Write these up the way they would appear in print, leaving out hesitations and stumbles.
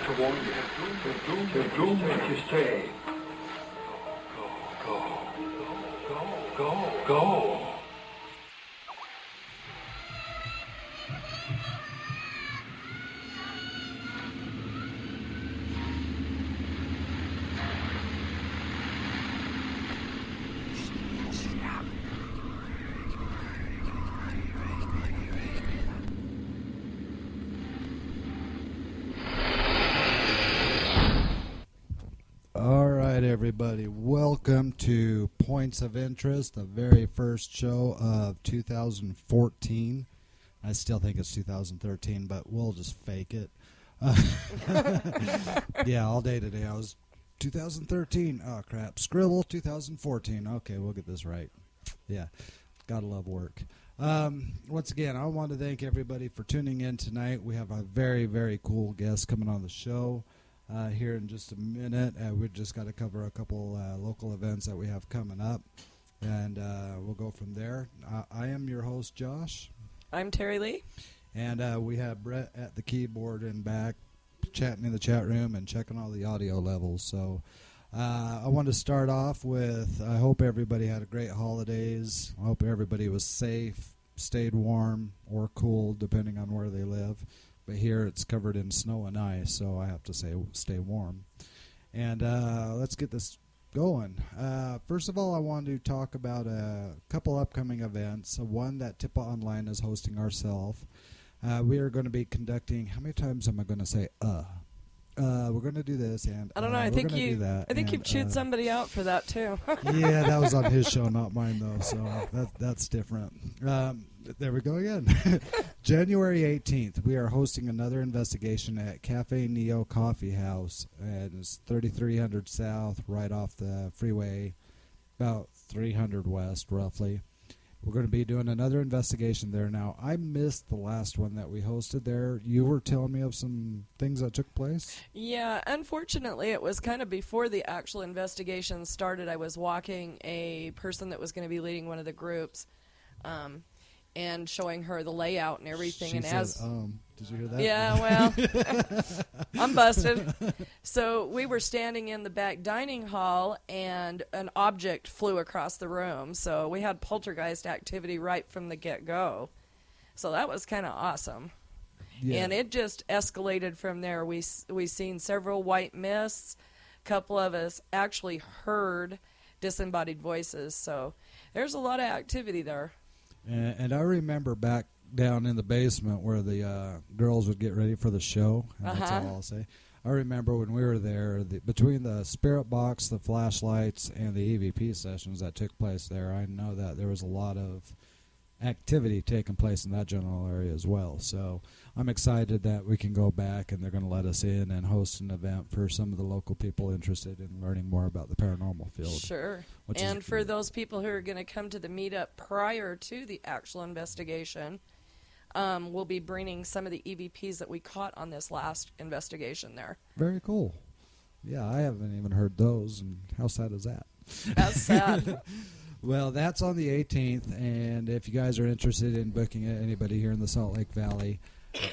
to warn you. They're doomed to stray. Go. All right, everybody. Welcome to Points of Interest, the very first show of 2014. I still think it's 2013, but we'll just fake it. Yeah, all day today. I was 2013. Oh, crap. Scribble, 2014. Okay, we'll get this right. Yeah, gotta love work. Once again, I want to thank everybody for tuning in tonight. We have a very, very cool guest coming on the show. Here in just a minute. We've just got to cover a couple local events that we have coming up, and we'll go from there. I am your host, Josh. I'm Terry Lee. And we have Brett at the keyboard and back, chatting in the chat room and checking all the audio levels. So I want to start off with, I hope everybody had a great holidays. I hope everybody was safe, stayed warm or cool, depending on where they live. But here it's covered in snow and ice, so I have to say stay warm. And let's get this going. First of all, I want to talk about a couple upcoming events. One that Tippa Online is hosting ourselves. We are going to be conducting, how many times am I going to say we're going to do this, and I don't know. I think you've chewed somebody out for that too. Yeah, that was on his show, not mine though. So that's different. There we go again. January 18th, we are hosting another investigation at Cafe Neo Coffee House, and it's 3300 South, right off the freeway, about 300 West, roughly. We're going to be doing another investigation there. Now, I missed the last one that we hosted there. You were telling me of some things that took place? Yeah, unfortunately, it was kind of before the actual investigation started. I was walking a person that was going to be leading one of the groups and showing her the layout and everything. She and said, did you hear that? Yeah, well, I'm busted. So we were standing in the back dining hall, and an object flew across the room. So we had poltergeist activity right from the get-go. So that was kind of awesome. Yeah. And it just escalated from there. We seen several white mists. A couple of us actually heard disembodied voices. So there's a lot of activity there. And I remember back down in the basement where the girls would get ready for the show. And that's all I'll say. I remember when we were there, between the spirit box, the flashlights, and the EVP sessions that took place there, I know that there was a lot of activity taking place in that general area as well. So I'm excited that we can go back and they're going to let us in and host an event for some of the local people interested in learning more about the paranormal field. Sure. And for those people who are going to come to the meetup prior to the actual investigation, we'll be bringing some of the EVPs that we caught on this last investigation there. Very cool. Yeah, I haven't even heard those, and how sad is that? That's sad. Well, that's on the 18th, and if you guys are interested in booking it, anybody here in the Salt Lake Valley,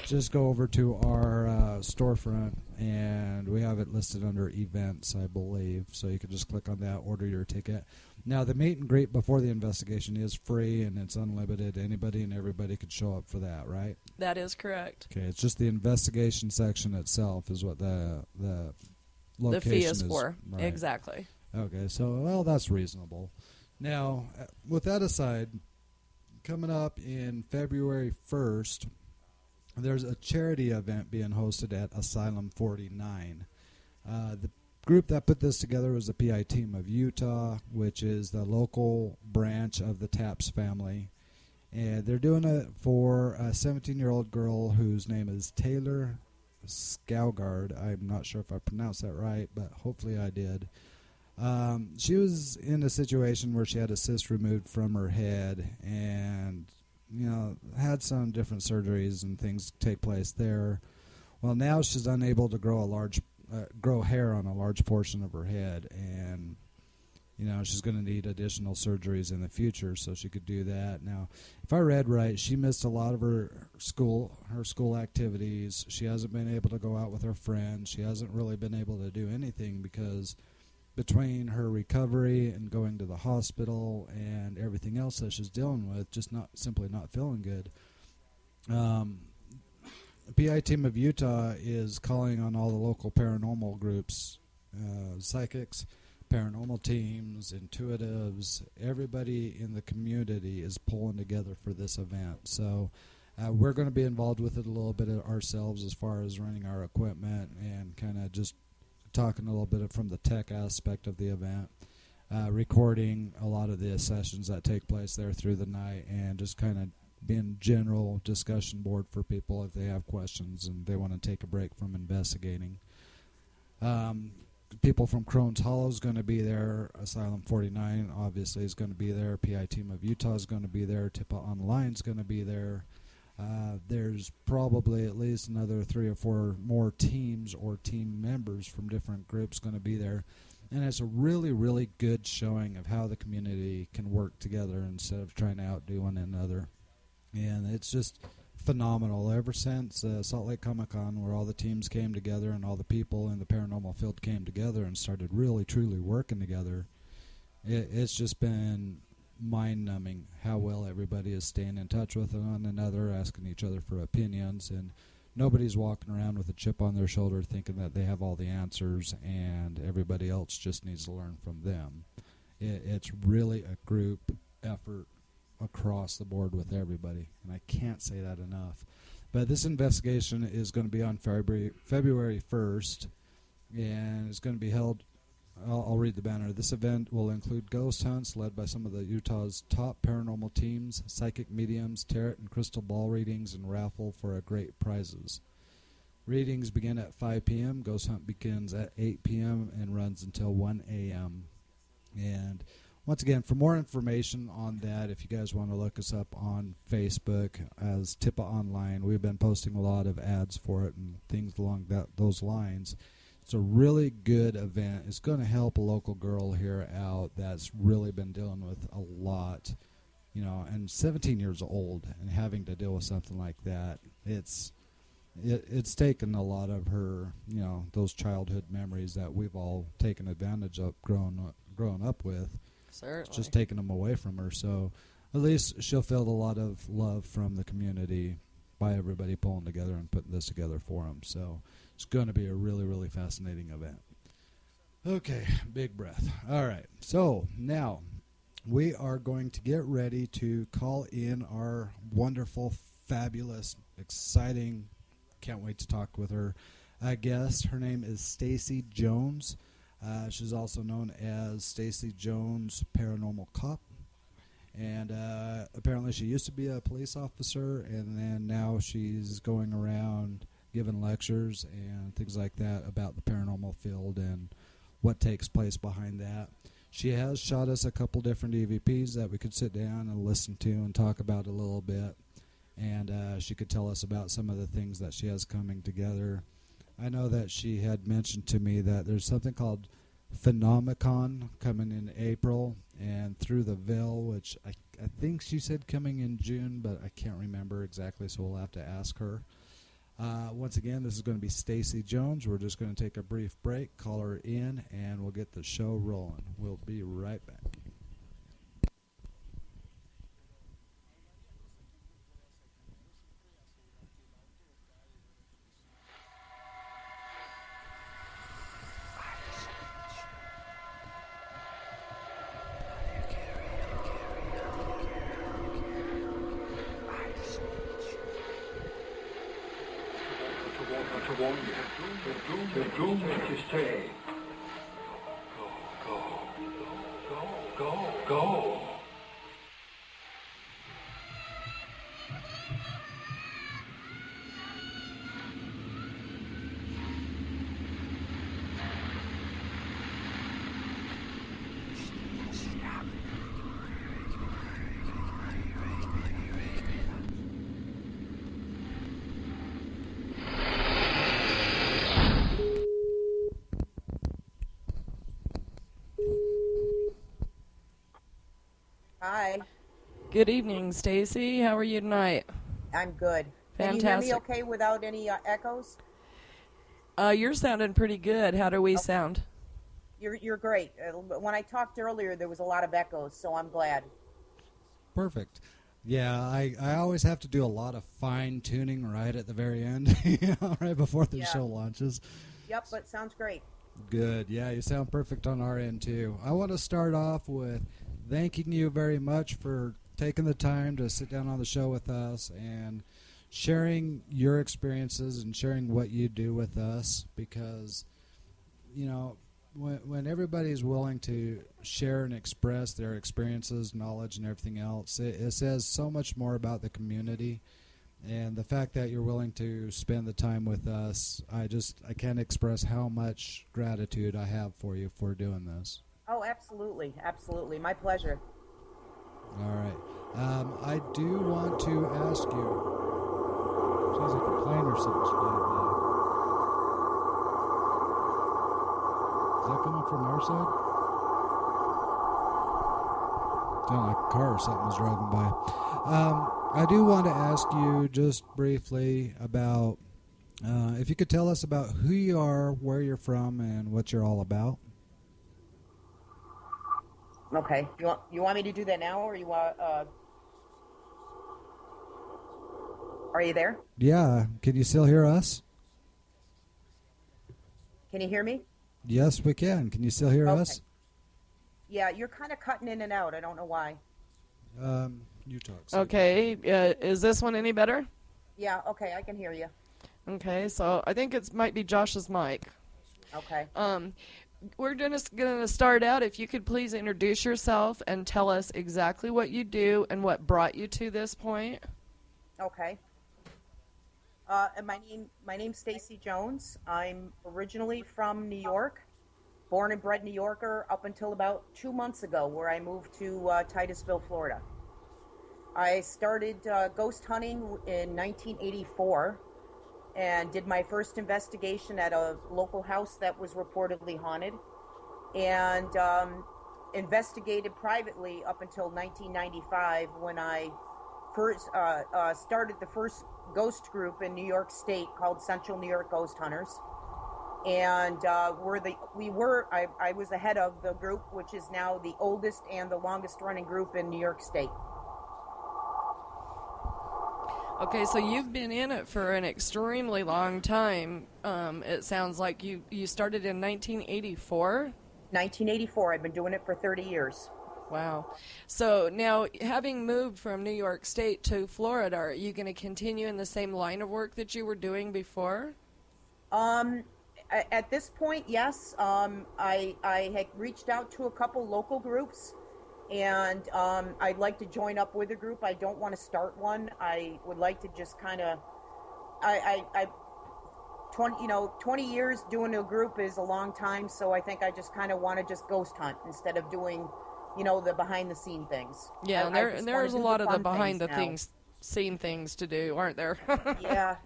just go over to our storefront, and we have it listed under events, I believe, so you can just click on that, order your ticket. Now, the meet and greet before the investigation is free, and it's unlimited. Anybody and everybody could show up for that, right? That is correct. Okay, it's just the investigation section itself is what the location the fee is for. Right. Exactly. Okay, so, well, that's reasonable. Now, with that aside, coming up in February 1st, there's a charity event being hosted at Asylum 49. The group that put this together was the PI Team of Utah, which is the local branch of the Taps family. And they're doing it for a 17-year-old girl whose name is Taylor Scougard. I'm not sure if I pronounced that right, but hopefully I did. She was in a situation where she had a cyst removed from her head and, had some different surgeries and things take place there. Well, now she's unable to grow hair on a large portion of her head. And, she's going to need additional surgeries in the future, so she could do that. Now, if I read right, she missed a lot of her school activities. She hasn't been able to go out with her friends. She hasn't really been able to do anything because between her recovery and going to the hospital and everything else that she's dealing with, just simply not feeling good. The PI team of Utah is calling on all the local paranormal groups, psychics, paranormal teams, intuitives. Everybody in the community is pulling together for this event. So we're going to be involved with it a little bit ourselves as far as running our equipment and kind of just talking a little bit from the tech aspect of the event, recording a lot of the sessions that take place there through the night, and just kind of being general discussion board for people if they have questions and they want to take a break from investigating. People from Crohn's Hollow is going to be there. Asylum 49 obviously is going to be there. PI Team of Utah is going to be there. TIPA Online is going to be there. There's probably at least another 3 or 4 more teams or team members from different groups going to be there. And it's a really, really good showing of how the community can work together instead of trying to outdo one another. And it's just phenomenal. Ever since Salt Lake Comic-Con, where all the teams came together and all the people in the paranormal field came together and started really, truly working together, it's just been mind-numbing how well everybody is staying in touch with one another, asking each other for opinions, and nobody's walking around with a chip on their shoulder thinking that they have all the answers and everybody else just needs to learn from them. It's really a group effort across the board with everybody, and I can't say that enough. But this investigation is going to be on February 1st, and it's going to be held. I'll read the banner. This event will include ghost hunts led by some of the Utah's top paranormal teams, psychic mediums, tarot and crystal ball readings, and raffle for great prizes. Readings begin at 5 p.m. Ghost hunt begins at 8 p.m. and runs until 1 a.m. And once again, for more information on that, if you guys want to look us up on Facebook as TIPA Online, we've been posting a lot of ads for it and things along those lines. It's a really good event. It's going to help a local girl here out that's really been dealing with a lot, and 17 years old and having to deal with something like that. It's taken a lot of her, those childhood memories that we've all taken advantage of growing up with. Certainly. It's just taking them away from her. So at least she'll feel a lot of love from the community by everybody pulling together and putting this together for them. So it's going to be a really, really fascinating event. Okay, big breath. All right, so now we are going to get ready to call in our wonderful, fabulous, exciting, can't wait to talk with her, guest. Her name is Stacey Jones. She's also known as Stacey Jones Paranormal Cop. And apparently she used to be a police officer, and then now she's going around giving lectures and things like that about the paranormal field and what takes place behind that. She has shot us a couple different EVPs that we could sit down and listen to and talk about a little bit. And she could tell us about some of the things that she has coming together. I know that she had mentioned to me that there's something called Phenomicon coming in April, and Through the Veil, which I think she said coming in June, but I can't remember exactly, so we'll have to ask her. Once again, this is going to be Stacey Jones. We're just going to take a brief break, call her in, and we'll get the show rolling. We'll be right back. The doom to stay. Go, go, go, go, go. Hi, Good evening, Stacey. How are you tonight? I'm good. Can you hear me Fantastic. okay without any echoes? You're sounding pretty good. How do we Okay. sound? You're great. When I talked earlier, there was a lot of echoes, so I'm glad. Perfect. Yeah, I always have to do a lot of fine tuning right at the very end, right before the Yeah. show launches. Yep, but sounds great. Good. Yeah, you sound perfect on our end too. I want to start off with thanking you very much for taking the time to sit down on the show with us and sharing your experiences and sharing what you do with us, because when everybody's willing to share and express their experiences, knowledge, and everything else, it says so much more about the community. And the fact that you're willing to spend the time with us, I can't express how much gratitude I have for you for doing this. Oh, absolutely, absolutely. My pleasure. All right. I do want to ask you. Sounds like a plane or something's flying by. Is that coming from our side? Sound like a car or something was driving by. I do want to ask you just briefly about if you could tell us about who you are, where you're from, and what you're all about. Okay. You want me to do that now, or you want? Are you there? Yeah. Can you still hear us? Can you hear me? Yes, we can. Can you still hear Okay. us? Yeah, you're kind of cutting in and out. I don't know why. You talk. Sue. Okay. Is this one any better? Yeah. Okay, I can hear you. Okay. So I think it might be Josh's mic. Okay. We're just going to start out. If you could please introduce yourself and tell us exactly what you do and what brought you to this point. Okay. And my name's Stacey Jones. I'm originally from New York, born and bred New Yorker up until about 2 months ago, where I moved to Titusville, Florida. I started ghost hunting in 1984 and did my first investigation at a local house that was reportedly haunted, and investigated privately up until 1995, when I first started the first ghost group in New York State called Central New York Ghost Hunters. And I was the head of the group, which is now the oldest and the longest running group in New York State. Okay, so you've been in it for an extremely long time. It sounds like you started in 1984. 1984. I've been doing it for 30 years. Wow. So now, having moved from New York State to Florida, are you going to continue in the same line of work that you were doing before? At this point, yes. I had reached out to a couple local groups, and I'd like to join up with a group. I don't want to start one. I would like to just kind of, 20 years doing a group is a long time, so I think I just kind of want to just ghost hunt instead of doing, the behind the scene things. Yeah, and there's a lot of the behind the now. scene things to do, aren't there?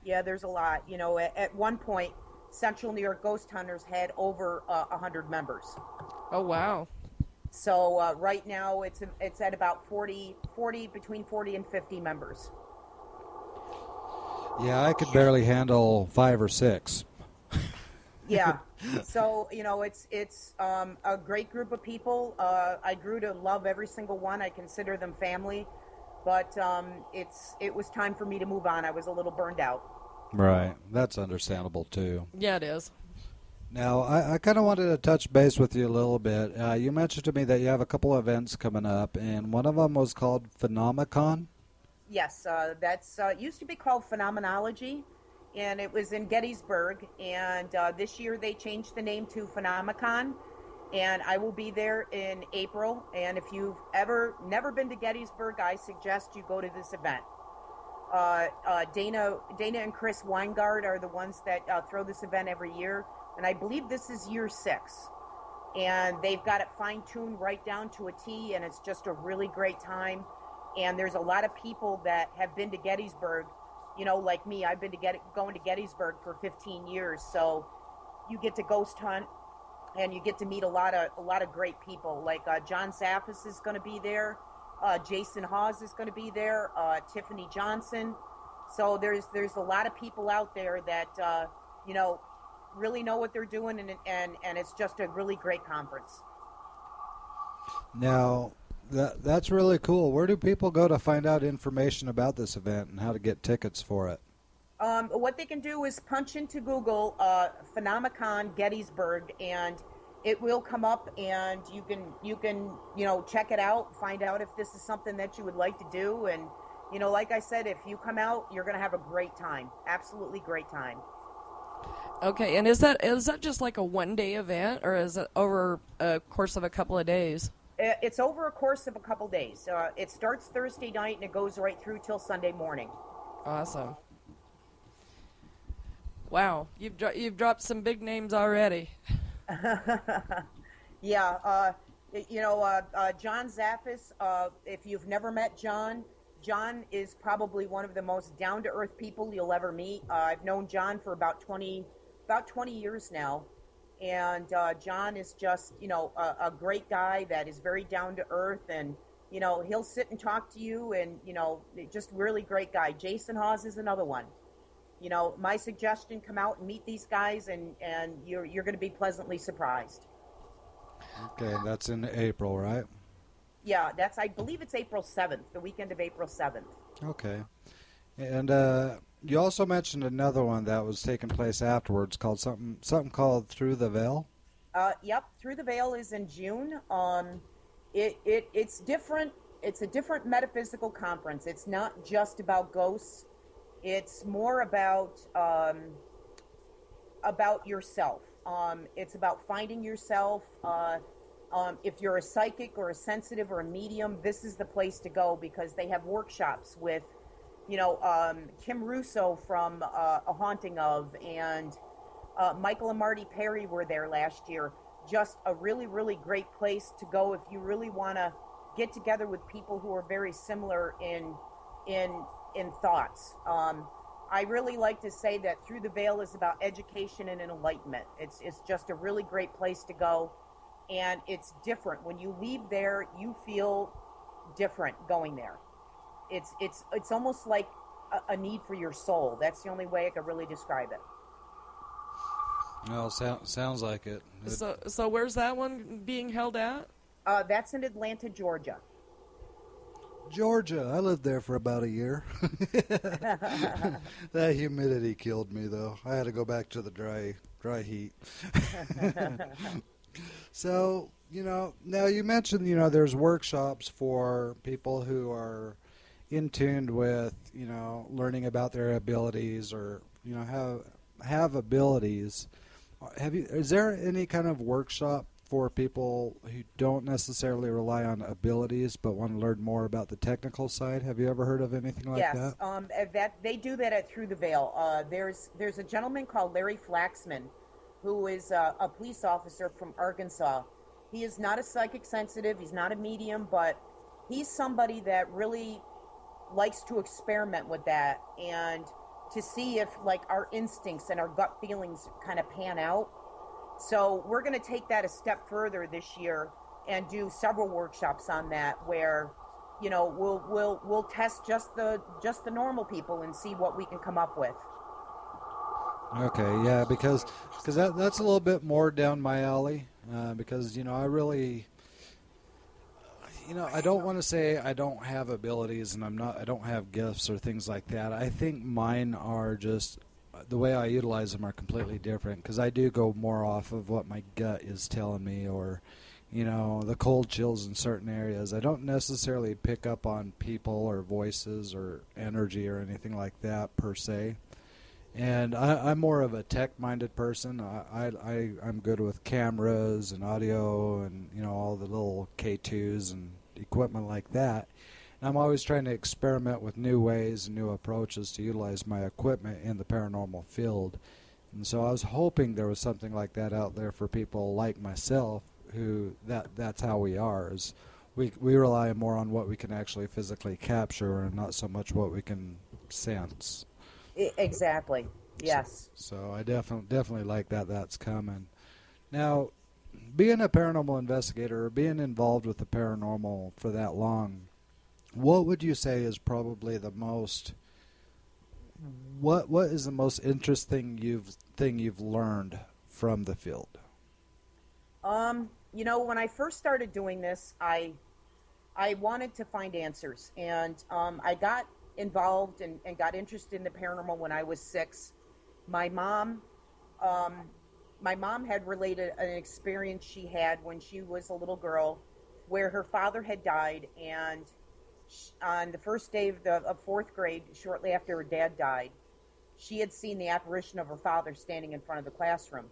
Yeah, there's a lot. At one point, Central New York Ghost Hunters had over 100 members. Oh, wow. So right now it's at about 40, between 40 and 50 members. Yeah, I could barely handle 5 or 6. Yeah. So, it's a great group of people. I grew to love every single one. I consider them family. But it was time for me to move on. I was a little burned out. Right. That's understandable, too. Yeah, it is. Now, I kind of wanted to touch base with you a little bit. You mentioned to me that you have a couple of events coming up, and one of them was called Phenomicon. Yes, that's used to be called Phenomenology, and it was in Gettysburg. And this year they changed the name to Phenomicon, and I will be there in April. And if you've ever never been to Gettysburg, I suggest you go to this event. Dana and Chris Weingard are the ones that throw this event every year, and I believe this is year 6. And they've got it fine-tuned right down to a T, and it's just a really great time. And there's a lot of people that have been to Gettysburg, like me. I've been going to Gettysburg for 15 years, so you get to ghost hunt, and you get to meet a lot of great people. Like John Zaffis is going to be there. Jason Hawes is going to be there. Tiffany Johnson. So there's a lot of people out there that really know what they're doing, and it's just a really great conference. Now, that's really cool. Where do people go to find out information about this event and how to get tickets for it? What they can do is punch into Google Phenomicon Gettysburg, and it will come up, and you can check it out, find out if this is something that you would like to do, and like I said, if you come out, you're going to have a great time, absolutely great time. Okay, and is that just like a one-day event, or is it over a course of a couple of days? It's over a course of a couple days. It starts Thursday night and it goes right through till Sunday morning. Awesome. Wow, you've dropped some big names already. Yeah, John Zaffis. If you've never met John is probably one of the most down-to-earth people you'll ever meet. I've known John for about 20 years now, and John is just a great guy that is very down-to-earth, and he'll sit and talk to you, and just really great guy. Jason Hawes is another one. My suggestion: come out and meet these guys, and you're going to be pleasantly surprised. Okay, that's in April, right? Yeah, I believe it's April 7th, the weekend of April 7th. Okay. And you also mentioned another one that was taking place afterwards, called something called Through the Veil. Yep, Through the Veil is in June. It's different. It's a different metaphysical conference. It's not just about ghosts. It's more about yourself. It's about finding yourself. If you're a psychic or a sensitive or a medium, this is the place to go, because they have workshops with, Kim Russo from A Haunting Of, and Michael and Marty Perry were there last year. Just a really, really great place to go if you really want to get together with people who are very similar in thoughts. I really like to say that Through the Veil is about education and enlightenment. It's just a really great place to go. And it's different. When you leave there, you feel different going there. It's almost like a need for your soul. That's the only way I could really describe it. Well, sounds like it. So where's that one being held at? That's in Atlanta, Georgia. Georgia. I lived there for about a year. That humidity killed me, though. I had to go back to the dry heat. So, now you mentioned, there's workshops for people who are in tune with, learning about their abilities, or, have abilities. Is there any kind of workshop for people who don't necessarily rely on abilities but want to learn more about the technical side? Have you ever heard of anything like that? Yes, that they do that at Through the Veil. There's a gentleman called Larry Flaxman, who is a police officer from Arkansas. He is not a psychic sensitive, he's not a medium, but he's somebody that really likes to experiment with that and to see if, like, our instincts and our gut feelings kind of pan out. So we're going to take that a step further this year and do several workshops on that, where we'll test just the normal people and see what we can come up with. Okay, yeah, because that's a little bit more down my alley. Because I really, I don't want to say I don't have abilities and I don't have gifts or things like that. I think mine are just, the way I utilize them are completely different, because I do go more off of what my gut is telling me, or the cold chills in certain areas. I don't necessarily pick up on people or voices or energy or anything like that per se. And I'm more of a tech-minded person. I'm good with cameras and audio and all the little K2s and equipment like that. And I'm always trying to experiment with new ways and new approaches to utilize my equipment in the paranormal field. And so I was hoping there was something like that out there for people like myself, who that's how we are. Is we rely more on what we can actually physically capture and not so much what we can sense. Exactly. Yes. So I definitely like that. That's coming. Now, being a paranormal investigator or being involved with the paranormal for that long, what would you say is probably the most what is the most interesting thing you've learned from the field? When I first started doing this, I wanted to find answers, and I got involved and got interested in the paranormal when I was 6. My mom, um, my mom had related an experience she had when she was a little girl, where her father had died, and on the first day of 4th grade, shortly after her dad died, she had seen the apparition of her father standing in front of the classroom,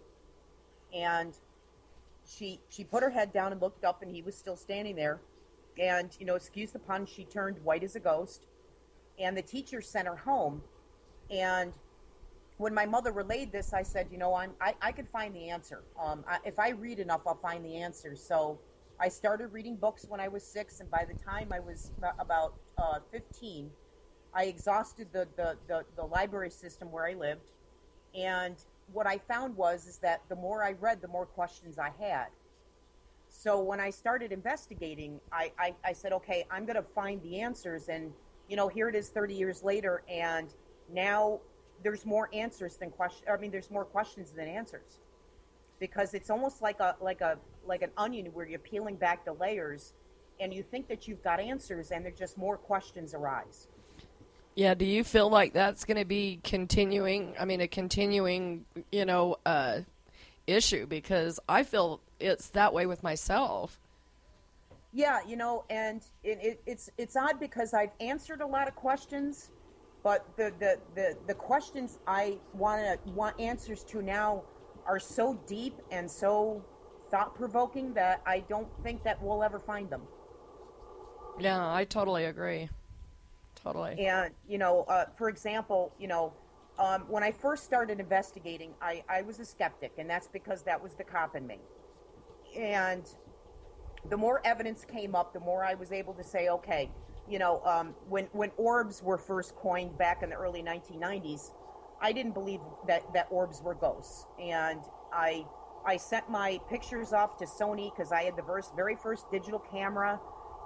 and she put her head down and looked up, and he was still standing there. And, excuse the pun, she turned white as a ghost. And the teacher sent her home. And when my mother relayed this, I said, I could find the answer. If I read enough, I'll find the answer. So I started reading books when I was 6, and by the time I was about 15, I exhausted the library system where I lived. And what I found is that the more I read, the more questions I had. So when I started investigating, I said, okay, I'm going to find the answers. And, here it is 30 years later, and now there's more answers than questions. I mean, there's more questions than answers, because it's almost like an onion where you're peeling back the layers, and you think that you've got answers, and there's just more questions arise. Yeah, do you feel like that's going to be continuing? I mean, a continuing, issue, because I feel it's that way with myself. Yeah, and it's odd because I've answered a lot of questions, but the questions I want answers to now are so deep and so thought-provoking that I don't think that we'll ever find them. Yeah, I totally agree. Totally. And, for example, when I first started investigating, I was a skeptic, and that's because that was the cop in me. And the more evidence came up, the more I was able to say, okay, when orbs were first coined back in the early 1990s, I didn't believe that orbs were ghosts. And I sent my pictures off to Sony because I had the very first digital camera,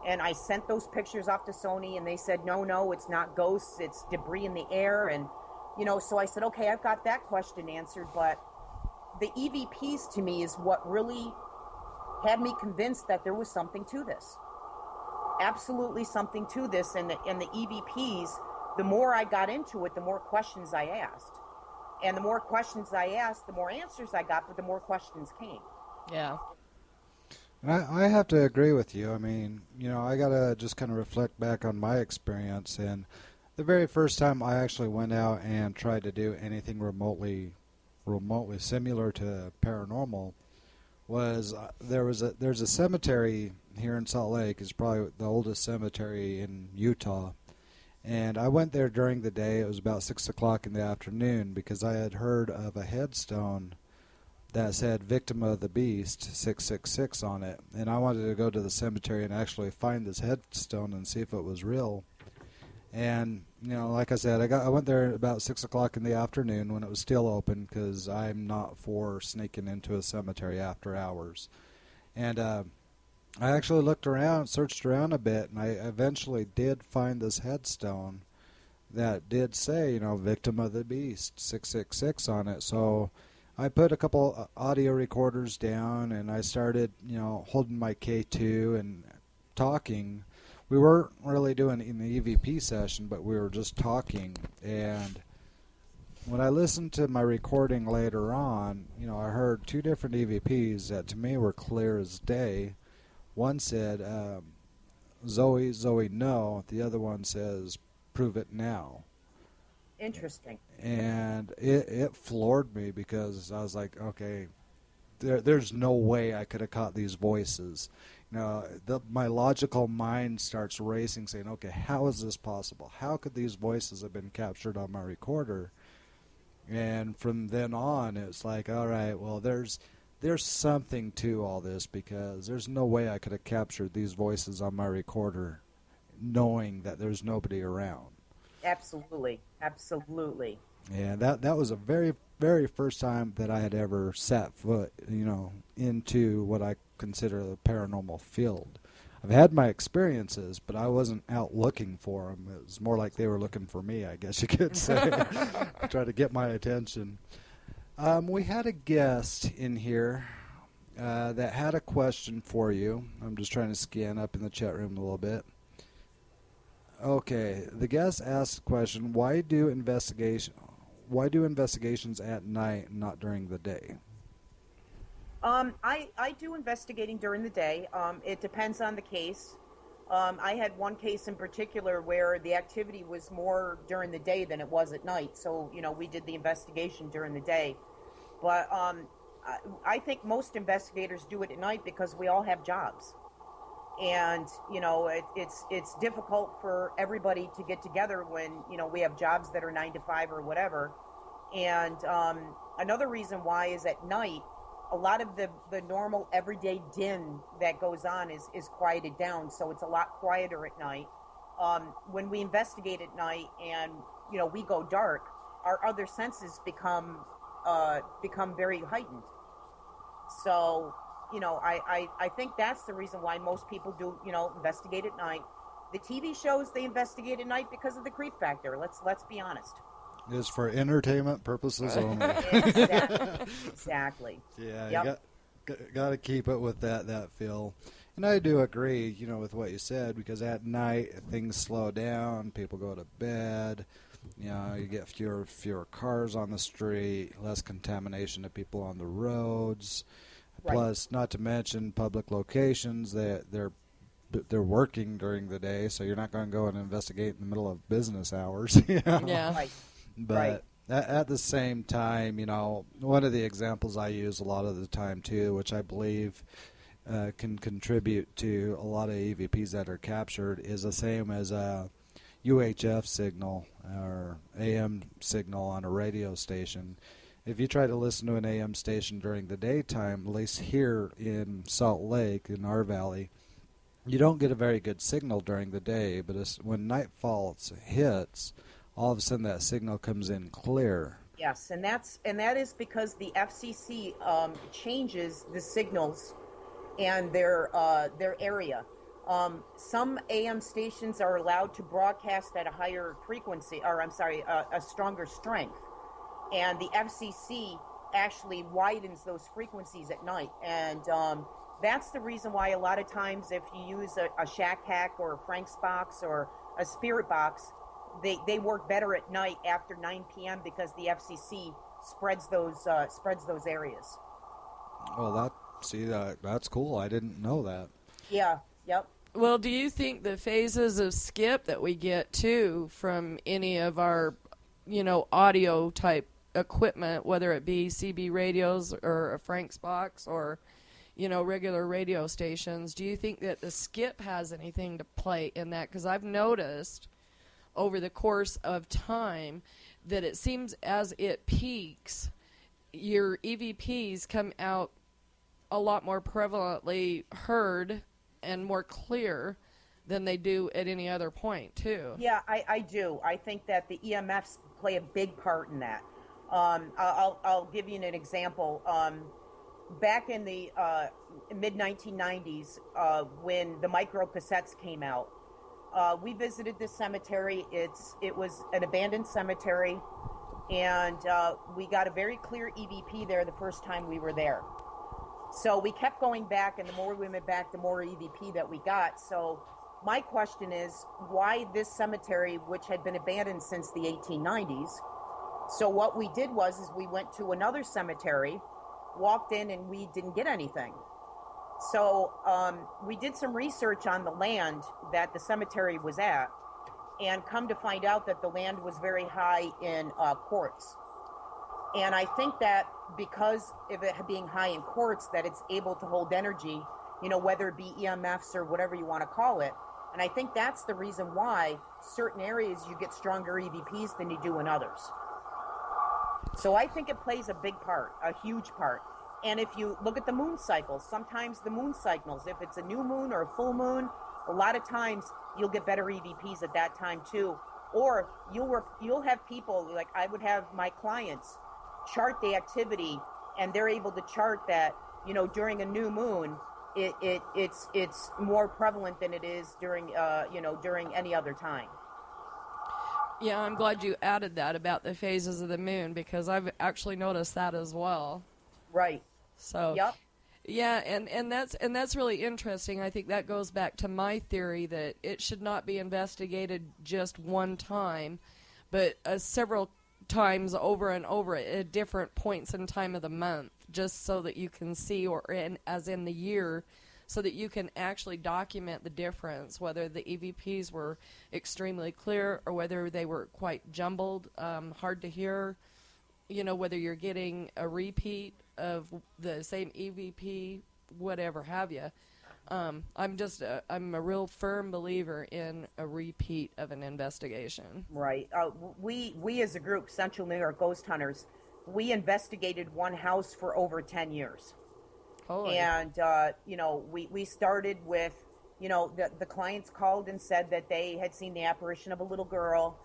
and I sent those pictures off to Sony, and they said, no, it's not ghosts, it's debris in the air. And so I said, okay, I've got that question answered, but the EVPs to me is what really had me convinced that there was something to this. Absolutely something to this, and the EVPs, the more I got into it, the more questions I asked. And the more questions I asked, the more answers I got, but the more questions came. Yeah. I have to agree with you. I mean, I got to just kind of reflect back on my experience. And the very first time I actually went out and tried to do anything remotely similar to paranormal was there's a cemetery here in Salt Lake. It's probably the oldest cemetery in Utah. And I went there during the day. It was about 6 o'clock in the afternoon because I had heard of a headstone that said "Victim of the Beast 666" on it, and I wanted to go to the cemetery and actually find this headstone and see if it was real. And like I said, I went there about 6 o'clock in the afternoon when it was still open, because I'm not for sneaking into a cemetery after hours. And I actually looked around, searched around a bit, and I eventually did find this headstone that did say, "Victim of the Beast 666" on it. So I put a couple audio recorders down, and I started, holding my K2 and talking. We weren't really doing an EVP session, but we were just talking. And when I listened to my recording later on, I heard two different EVPs that to me were clear as day. One said, Zoe, no. The other one says, "Prove it now." Interesting. And it floored me, because I was like, okay, there's no way I could have caught these voices. My logical mind starts racing, saying, okay, how is this possible? How could these voices have been captured on my recorder? And from then on, it's like, all right, well, there's something to all this, because there's no way I could have captured these voices on my recorder knowing that there's nobody around. Absolutely. And that was a very, very first time that I had ever set foot, into what I consider the paranormal field. I've had my experiences, but I wasn't out looking for them. It was more like they were looking for me, I guess you could say. Try to get my attention. We had a guest in here that had a question for you. I'm just trying to scan up in the chat room a little bit. Okay, the guest asked a question: why do investigations at night and not during the day? I do investigating during the day. It depends on the case. I had one case in particular where the activity was more during the day than it was at night. So, we did the investigation during the day. But I think most investigators do it at night because we all have jobs. And, it's difficult for everybody to get together when, we have jobs that are 9 to 5 or whatever. And another reason why is at night, a lot of the normal everyday din that goes on is quieted down, so it's a lot quieter at night. When we investigate at night and we go dark, our other senses become very heightened. So I think that's the reason why most people do investigate at night. The TV shows, they investigate at night because of the creep factor. Let's be honest. Is for entertainment purposes only. Exactly. Yeah, yep. you got to keep it with that feel. And I do agree, with what you said, because at night things slow down, people go to bed, you get fewer cars on the street, less contamination of people on the roads. Right. Plus, not to mention public locations, they're working during the day, so you're not going to go and investigate in the middle of business hours. Yeah. Right. But at the same time, one of the examples I use a lot of the time too, which I believe can contribute to a lot of EVPs that are captured, is the same as a UHF signal or AM signal on a radio station. If you try to listen to an AM station during the daytime, at least here in Salt Lake, in our valley, you don't get a very good signal during the day, but when nightfall hits, all of a sudden that signal comes in clear. Yes, and that is because the FCC changes the signals and their area. Some AM stations are allowed to broadcast at a higher frequency, or a stronger strength, and the FCC actually widens those frequencies at night, and that's the reason why a lot of times if you use a Shack Hack or a Frank's box or a Spirit box, they work better at night after 9 p.m. because the FCC spreads those areas. Well, that's cool. I didn't know that. Yeah. Yep. Well, do you think the phases of skip that we get too from any of our, audio type equipment, whether it be CB radios or a Frank's box or, regular radio stations, do you think that the skip has anything to play in that? Because I've noticed over the course of time that it seems as it peaks, your EVPs come out a lot more prevalently heard and more clear than they do at any other point, too. Yeah, I do. I think that the EMFs play a big part in that. I'll give you an example. Back in the mid-1990s, when the micro cassettes came out, we visited this cemetery. It was an abandoned cemetery, and we got a very clear EVP there the first time we were there. So we kept going back, and the more we went back, the more EVP that we got. So my question is, why this cemetery, which had been abandoned since the 1890s? So what we did is we went to another cemetery, walked in, and we didn't get anything. So we did some research on the land that the cemetery was at, and come to find out that the land was very high in quartz. And I think that because of it being high in quartz, that it's able to hold energy, whether it be EMFs or whatever you want to call it. And I think that's the reason why certain areas you get stronger EVPs than you do in others. So I think it plays a big part, a huge part. And if you look at the moon cycles, sometimes the moon cycles, if it's a new moon or a full moon, a lot of times you'll get better EVPs at that time too. Or you'll have people, like I would have my clients chart the activity, and they're able to chart that, during a new moon, it's more prevalent than it is during during any other time. Yeah, I'm glad you added that about the phases of the moon because I've actually noticed that as well. Right. So, Yep. yeah, and that's really interesting. I think that goes back to my theory that it should not be investigated just one time, but several times over and over at different points in time of the month, just so that you can see, as in the year, so that you can actually document the difference, whether the EVPs were extremely clear or whether they were quite jumbled, hard to hear, whether you're getting a repeat of the same EVP, whatever have you. I'm a real firm believer in a repeat of an investigation. Right. We as a group, Central New York Ghost Hunters, we investigated one house for over 10 years. Holy. And, we started with, the clients called and said that they had seen the apparition of a little girl.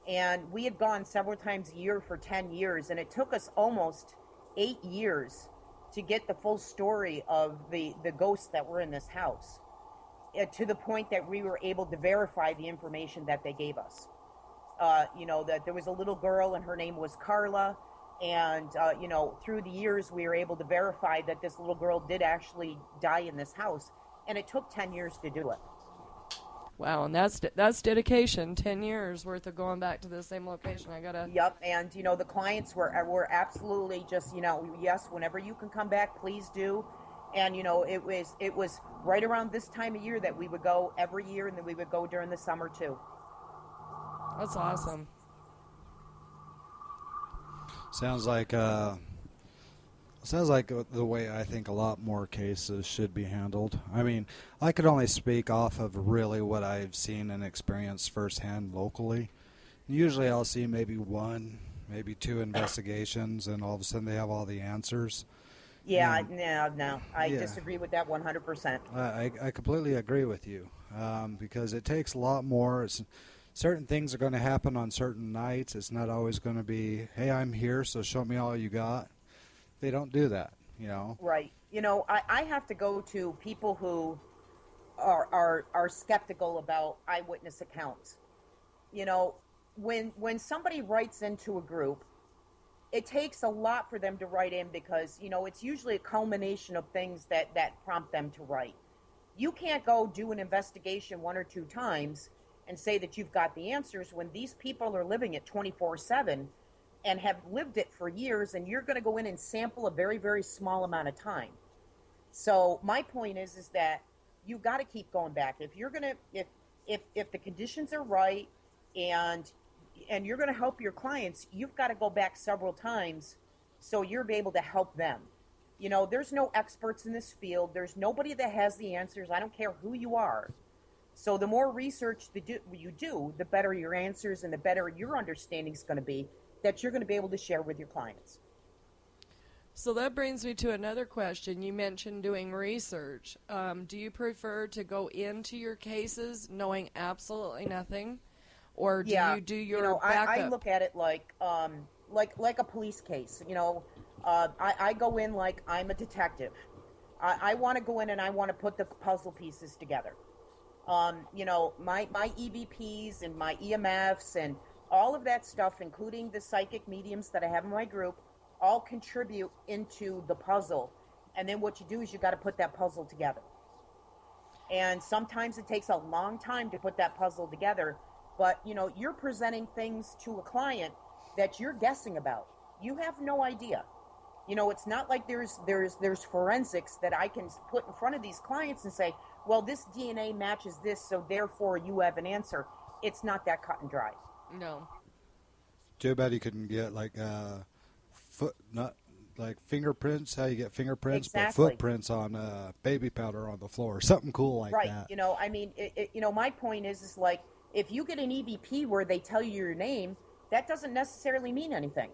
And we had gone several times a year for 10 years. And it took us almost 8 years to get the full story of the ghosts that were in this house, to the point that we were able to verify the information that they gave us. That there was a little girl and her name was Carla. And, through the years, we were able to verify that this little girl did actually die in this house. And it took 10 years to do it. Wow, and that's dedication. 10 years worth of going back to the same location. Yep, and, the clients were absolutely just, yes, whenever you can come back, please do. And, it was right around this time of year that we would go every year, and then we would go during the summer, too. That's awesome. Sounds like the way I think a lot more cases should be handled. I mean, I could only speak off of really what I've seen and experienced firsthand locally. Usually I'll see maybe one, maybe two investigations, and all of a sudden they have all the answers. Yeah, no. I disagree with that 100%. I completely agree with you, because it takes a lot more. Certain things are going to happen on certain nights. It's not always going to be, hey, I'm here, so show me all you got. They don't do that, Right. I have to go to people who are skeptical about eyewitness accounts. When somebody writes into a group, it takes a lot for them to write in because, it's usually a culmination of things that prompt them to write. You can't go do an investigation one or two times and say that you've got the answers when these people are living it 24/7 and have lived it for years, and you're going to go in and sample a very, very small amount of time. So my point is that you got to keep going back. If you're going to, if the conditions are right and you're going to help your clients, you've got to go back several times so you're able to help them. There's no experts in this field. There's nobody that has the answers. I don't care who you are. So the more research you do, the better your answers and the better your understanding is going to be that you're going to be able to share with your clients. So that brings me to another question. You mentioned doing research. Do you prefer to go into your cases knowing absolutely nothing, or do you do your backup? I look at it like a police case. I go in like I'm a detective. I want to go in and I want to put the puzzle pieces together. My EVPs and my EMFs and all of that stuff, including the psychic mediums that I have in my group, all contribute into the puzzle. And then what you do is you got to put that puzzle together. And sometimes it takes a long time to put that puzzle together, but you're presenting things to a client that you're guessing about. You have no idea. It's not like there's forensics that I can put in front of these clients and say, well, this DNA matches this, so therefore you have an answer. It's not that cut and dry. No. Too bad you couldn't get fingerprints, how you get fingerprints, Exactly. But footprints on baby powder on the floor, something cool like right. that. My point is like, if you get an EVP where they tell you your name, that doesn't necessarily mean anything.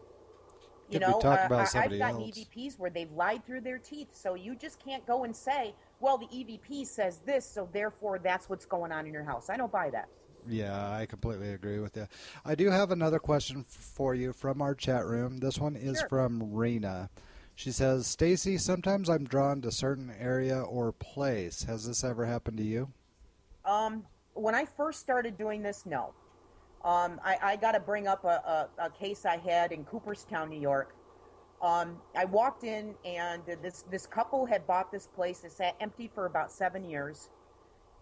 Could we talk about I've somebody gotten else? EVPs where they've lied through their teeth, so you just can't go and say, well, the EVP says this, so therefore that's what's going on in your house. I don't buy that. Yeah, I completely agree with you. I do have another question for you from our chat room. This one is Sure. from Rena. She says, Stacey, sometimes I'm drawn to certain area or place. Has this ever happened to you? When I first started doing this, no. I got to bring up a case I had in Cooperstown, New York. I walked in, and this couple had bought this place. It sat empty for about 7 years,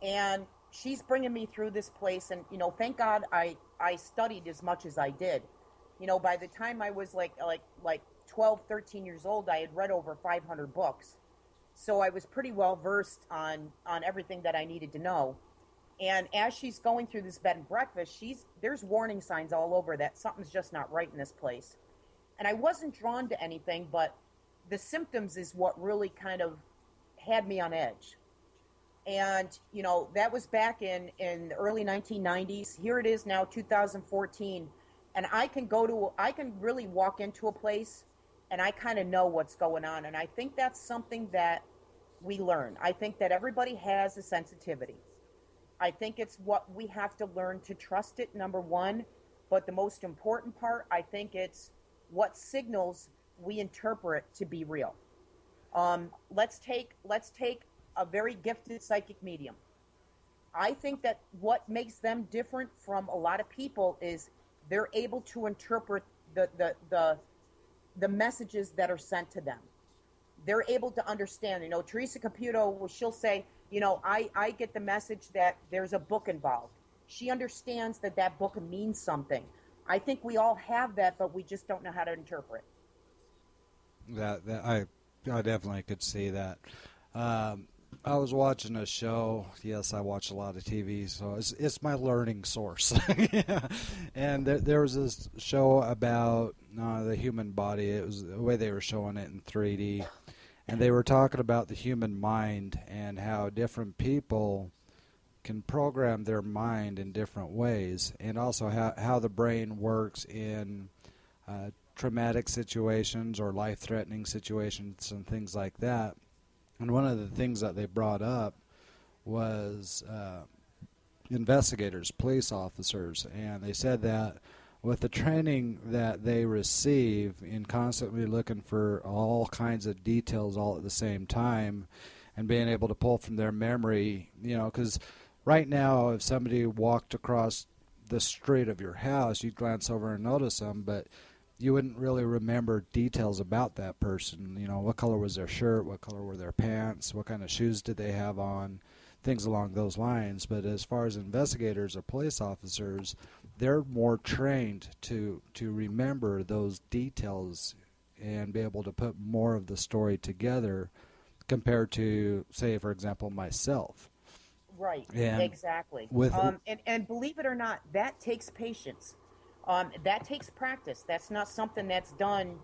and she's bringing me through this place. And thank God I studied as much as I did. By the time I was like 12, 13 years old, I had read over 500 books, so I was pretty well versed on everything that I needed to know. And as she's going through this bed and breakfast, there's warning signs all over that something's just not right in this place. And I wasn't drawn to anything, but the symptoms is what really kind of had me on edge. And, that was back in the early 1990s. Here it is now, 2014. And I can really walk into a place and I kind of know what's going on. And I think that's something that we learn. I think that everybody has a sensitivity. I think it's what we have to learn to trust it, number one. But the most important part, I think it's what signals we interpret to be real. Let's take a very gifted psychic medium. I think that what makes them different from a lot of people is they're able to interpret the messages that are sent to them. They're able to understand. Teresa Caputo, she'll say, I get the message that there's a book involved. She understands that book means something. I think we all have that, but we just don't know how to interpret. That I definitely could see that. I was watching a show. Yes, I watch a lot of TV, so it's my learning source. Yeah. And there was this show about the human body. It was the way they were showing it in 3D. And they were talking about the human mind and how different people can program their mind in different ways, and also how the brain works in traumatic situations or life-threatening situations and things like that. And one of the things that they brought up was investigators, police officers, and they said that with the training that they receive in constantly looking for all kinds of details all at the same time and being able to pull from their memory, because right now if somebody walked across the street of your house, you'd glance over and notice them, but you wouldn't really remember details about that person. What color was their shirt, what color were their pants, what kind of shoes did they have on, things along those lines. But as far as investigators or police officers, they're more trained to remember those details and be able to put more of the story together compared to, say, for example, myself. Right, And exactly. And believe it or not, that takes patience. That takes practice. That's not something that's done,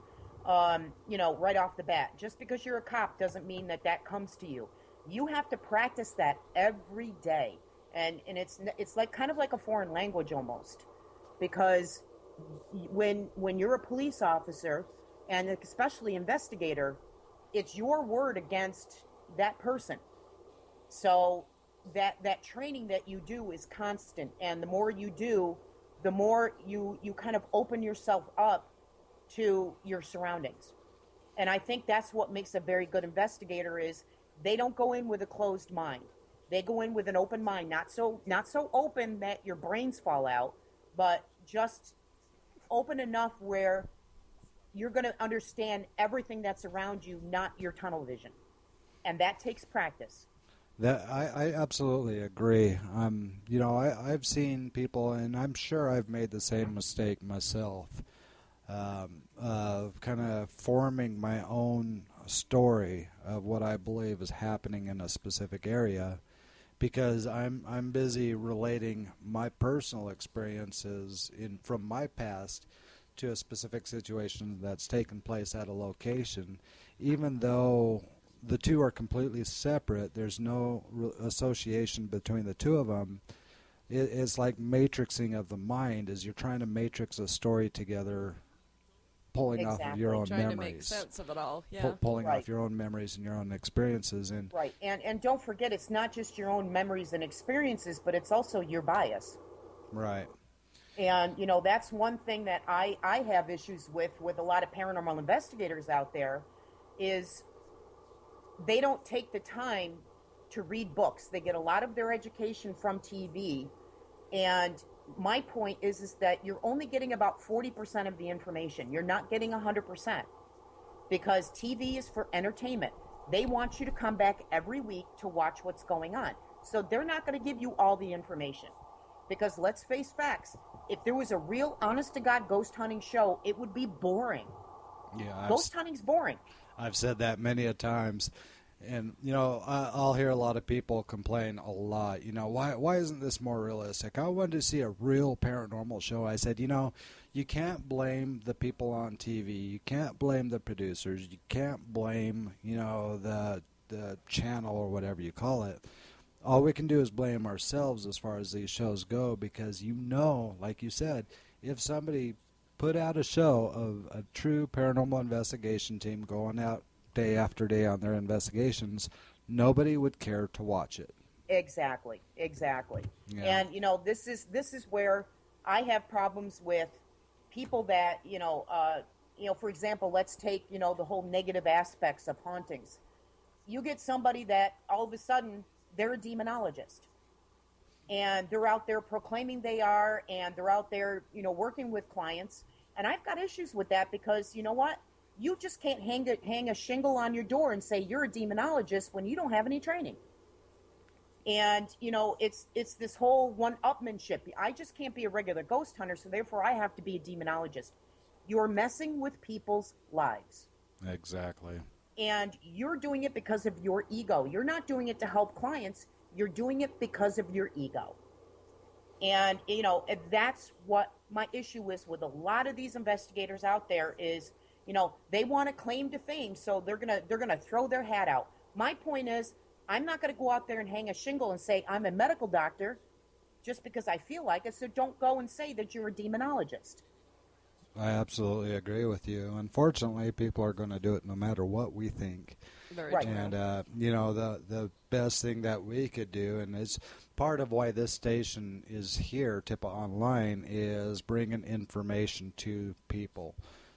right off the bat. Just because you're a cop doesn't mean that comes to you. You have to practice that every day, and it's like kind of like a foreign language almost, because when you're a police officer and especially investigator, it's your word against that person. So that training that you do is constant, and the more you do, the more you kind of open yourself up to your surroundings. And I think that's what makes a very good investigator is they don't go in with a closed mind. They go in with an open mind, not so open that your brains fall out, but just open enough where you're going to understand everything that's around you, not your tunnel vision. And that takes practice. That I absolutely agree. I've seen people, and I'm sure I've made the same mistake myself, of kind of forming my own story of what I believe is happening in a specific area, because I'm busy relating my personal experiences from my past to a specific situation that's taken place at a location, even though the two are completely separate. There's no association between the two of them. It's like matrixing of the mind, as you're trying to matrix a story together, pulling off of your own trying memories. to make sense of it all. Yeah. Pulling Right. off your own memories and your own experiences. And Right. And don't forget, it's not just your own memories and experiences, but it's also your bias. right. And, that's one thing that I have issues with a lot of paranormal investigators out there is they don't take the time to read books. They get a lot of their education from TV. And my point is that you're only getting about 40% of the information. You're not getting 100%, because TV is for entertainment. They want you to come back every week to watch what's going on. So they're not going to give you all the information, because let's face facts. If there was a real honest to God ghost hunting show, it would be boring. Yeah, Ghost hunting's boring. I've said that many a times. And, I'll hear a lot of people complain a lot. Why isn't this more realistic? I wanted to see a real paranormal show. I said, you can't blame the people on TV. You can't blame the producers. You can't blame, the channel or whatever you call it. All we can do is blame ourselves as far as these shows go, because like you said, if somebody put out a show of a true paranormal investigation team going out day after day on their investigations, nobody would care to watch it. Exactly. Yeah. And this is where I have problems with people that for example, let's take the whole negative aspects of hauntings. You get somebody that all of a sudden they're a demonologist, and they're out there proclaiming they are, and they're out there working with clients, and I've got issues with that, because you know what? You just can't hang a shingle on your door and say you're a demonologist when you don't have any training. And, it's this whole one-upmanship. I just can't be a regular ghost hunter, so therefore I have to be a demonologist. You're messing with people's lives. Exactly. And you're doing it because of your ego. You're not doing it to help clients. You're doing it because of your ego. And, that's what my issue is with a lot of these investigators out there is, they want to claim to fame, so they're gonna throw their hat out. My point is, I'm not going to go out there and hang a shingle and say I'm a medical doctor just because I feel like it. So don't go and say that you're a demonologist. I absolutely agree with you. Unfortunately, people are going to do it no matter what we think. Very Right. true. And the best thing that we could do, and it's part of why this station is here, Tippa Online, is bringing information to people.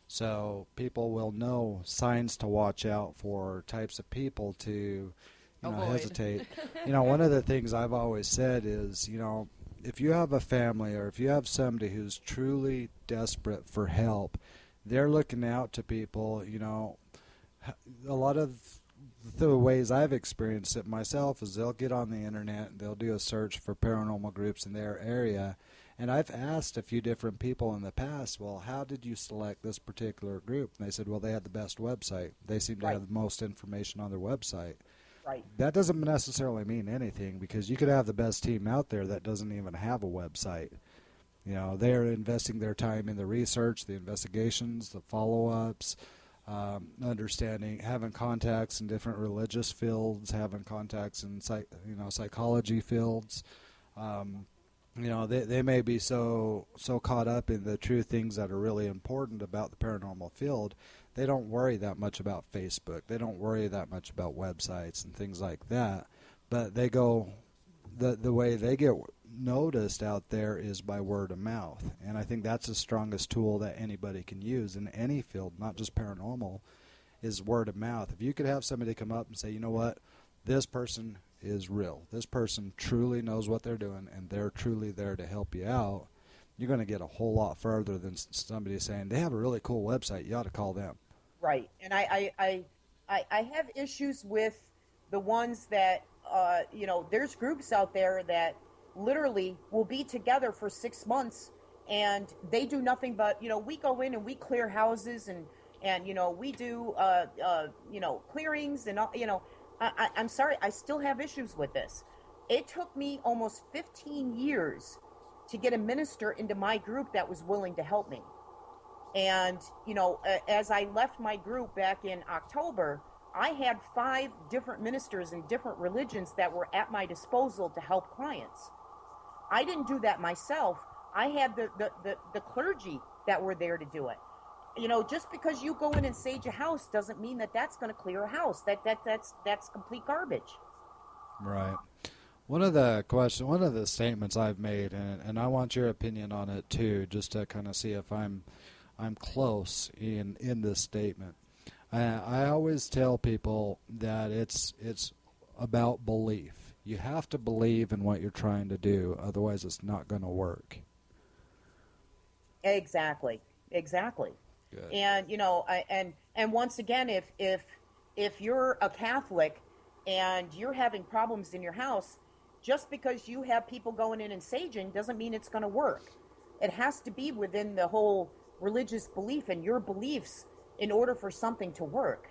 So people will know signs to watch out for, types of people to Avoid. hesitate. One of the things I've always said is, if you have a family or if you have somebody who's truly desperate for help, they're looking out to people. A lot of the ways I've experienced it myself is they'll get on the internet and they'll do a search for paranormal groups in their area. And I've asked a few different people in the past, well, how did you select this particular group? And they said, well, they had the best website. They seem to Right. have the most information on their website. Right. That doesn't necessarily mean anything, because you could have the best team out there that doesn't even have a website. They're investing their time in the research, the investigations, the follow-ups, understanding, having contacts in different religious fields, having contacts in psychology fields. They may be so caught up in the true things that are really important about the paranormal field, they don't worry that much about Facebook. They don't worry that much about websites and things like that. But they go, the way they get noticed out there is by word of mouth. And I think that's the strongest tool that anybody can use in any field, not just paranormal, is word of mouth. If you could have somebody come up and say, you know what, this person is real. This person truly knows what they're doing, and they're truly there to help you out, you're going to get a whole lot further than somebody saying, they have a really cool website, you ought to call them. Right. And I have issues with the ones that, there's groups out there that literally will be together for 6 months, and they do nothing but, we go in and we clear houses and we do, clearings and, I'm sorry, I still have issues with this. It took me almost 15 years to get a minister into my group that was willing to help me. And, as I left my group back in October, I had 5 different ministers in different religions that were at my disposal to help clients. I didn't do that myself. I had the clergy that were there to do it. Just because you go in and sage a house doesn't mean that that's going to clear a house. That's complete garbage. Right. One of the statements I've made, and I want your opinion on it too, just to kind of see if I'm close in this statement. I always tell people that it's about belief. You have to believe in what you're trying to do, otherwise it's not going to work. Exactly. Good. And and once again, if you're a Catholic and you're having problems in your house, just because you have people going in and saging doesn't mean it's going to work. It has to be within the whole religious belief and your beliefs in order for something to work.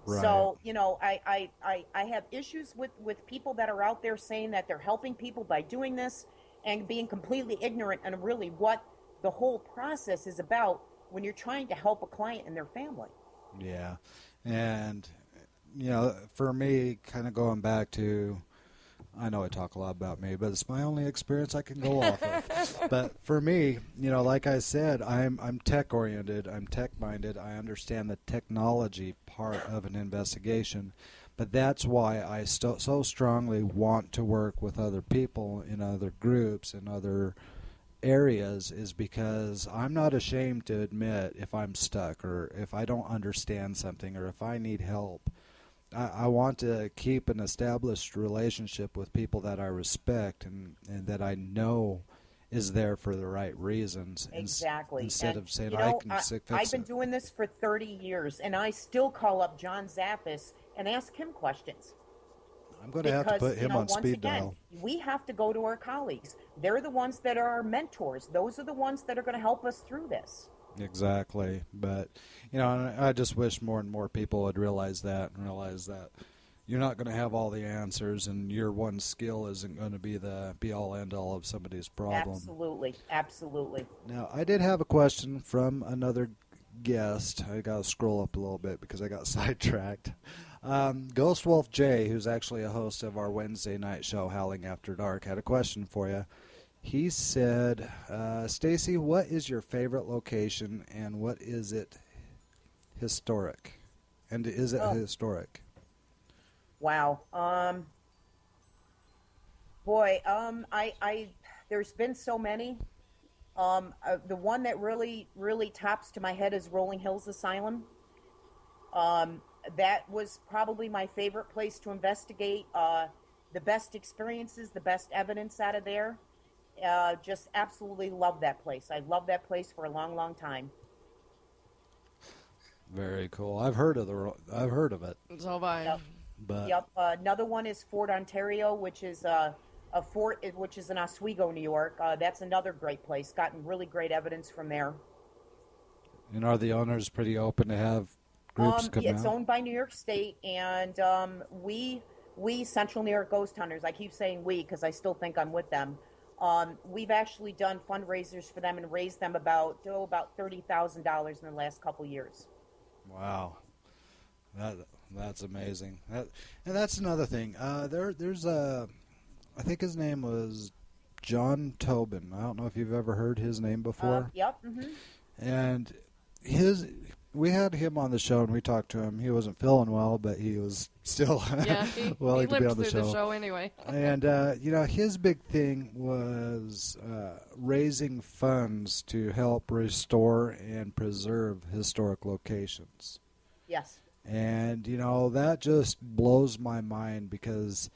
Right. So, I have issues with people that are out there saying that they're helping people by doing this and being completely ignorant and really what the whole process is about when you're trying to help a client and their family. Yeah. And, for me, kind of going back to, I know I talk a lot about me, but it's my only experience I can go off of. But for me, like I said, I'm tech-oriented, I'm tech-minded, I understand the technology part of an investigation, but that's why I so strongly want to work with other people in other groups and other areas, is because I'm not ashamed to admit if I'm stuck or if I don't understand something or if I need help. I want to keep an established relationship with people that I respect and that I know is there for the right reasons. Exactly. Instead and, of saying, fix I've been it. doing this for 30 years, and I still call up John Zappis and ask him questions. I'm going to have to put him on once speed again, dial. we have to go to our colleagues. They're the ones that are our mentors. Those are the ones that are going to help us through this. Exactly. But, I just wish more and more people would realize that and realize that you're not going to have all the answers, and your one skill isn't going to be the be-all, end-all of somebody's problem. Absolutely. Now, I did have a question from another guest. I got to scroll up a little bit because I got sidetracked. Ghost Wolf J, who's actually a host of our Wednesday night show, Howling After Dark, had a question for you. He said, Stacey, what is your favorite location, and what is it historic? And is it historic? Wow. I there's been so many. The one that really tops to my head is Rolling Hills Asylum. That was probably my favorite place to investigate. The best experiences, the best evidence out of there. Just absolutely love that place. I love that place for a long time. Very cool. I've heard of it. So have I. But Yep. Another one is Fort Ontario, which is a fort, which is in Oswego, New York. That's another great place. Gotten really great evidence from there. And are the owners pretty open to have groups come It's out? owned by New York State, and we Central New York Ghost Hunters. I keep saying we because I still think I'm with them. We've actually done fundraisers for them and raised them about $30,000 in the last couple years. Wow, that's amazing. And that's another thing. There's I think his name was John Tobin. I don't know if you've ever heard his name before. Yep. Mm-hmm. And we had him on the show and we talked to him. He wasn't feeling well, but he was still willing to be on the show. The show anyway. And his big thing was raising funds to help restore and preserve historic locations. Yes. And that just blows my mind, because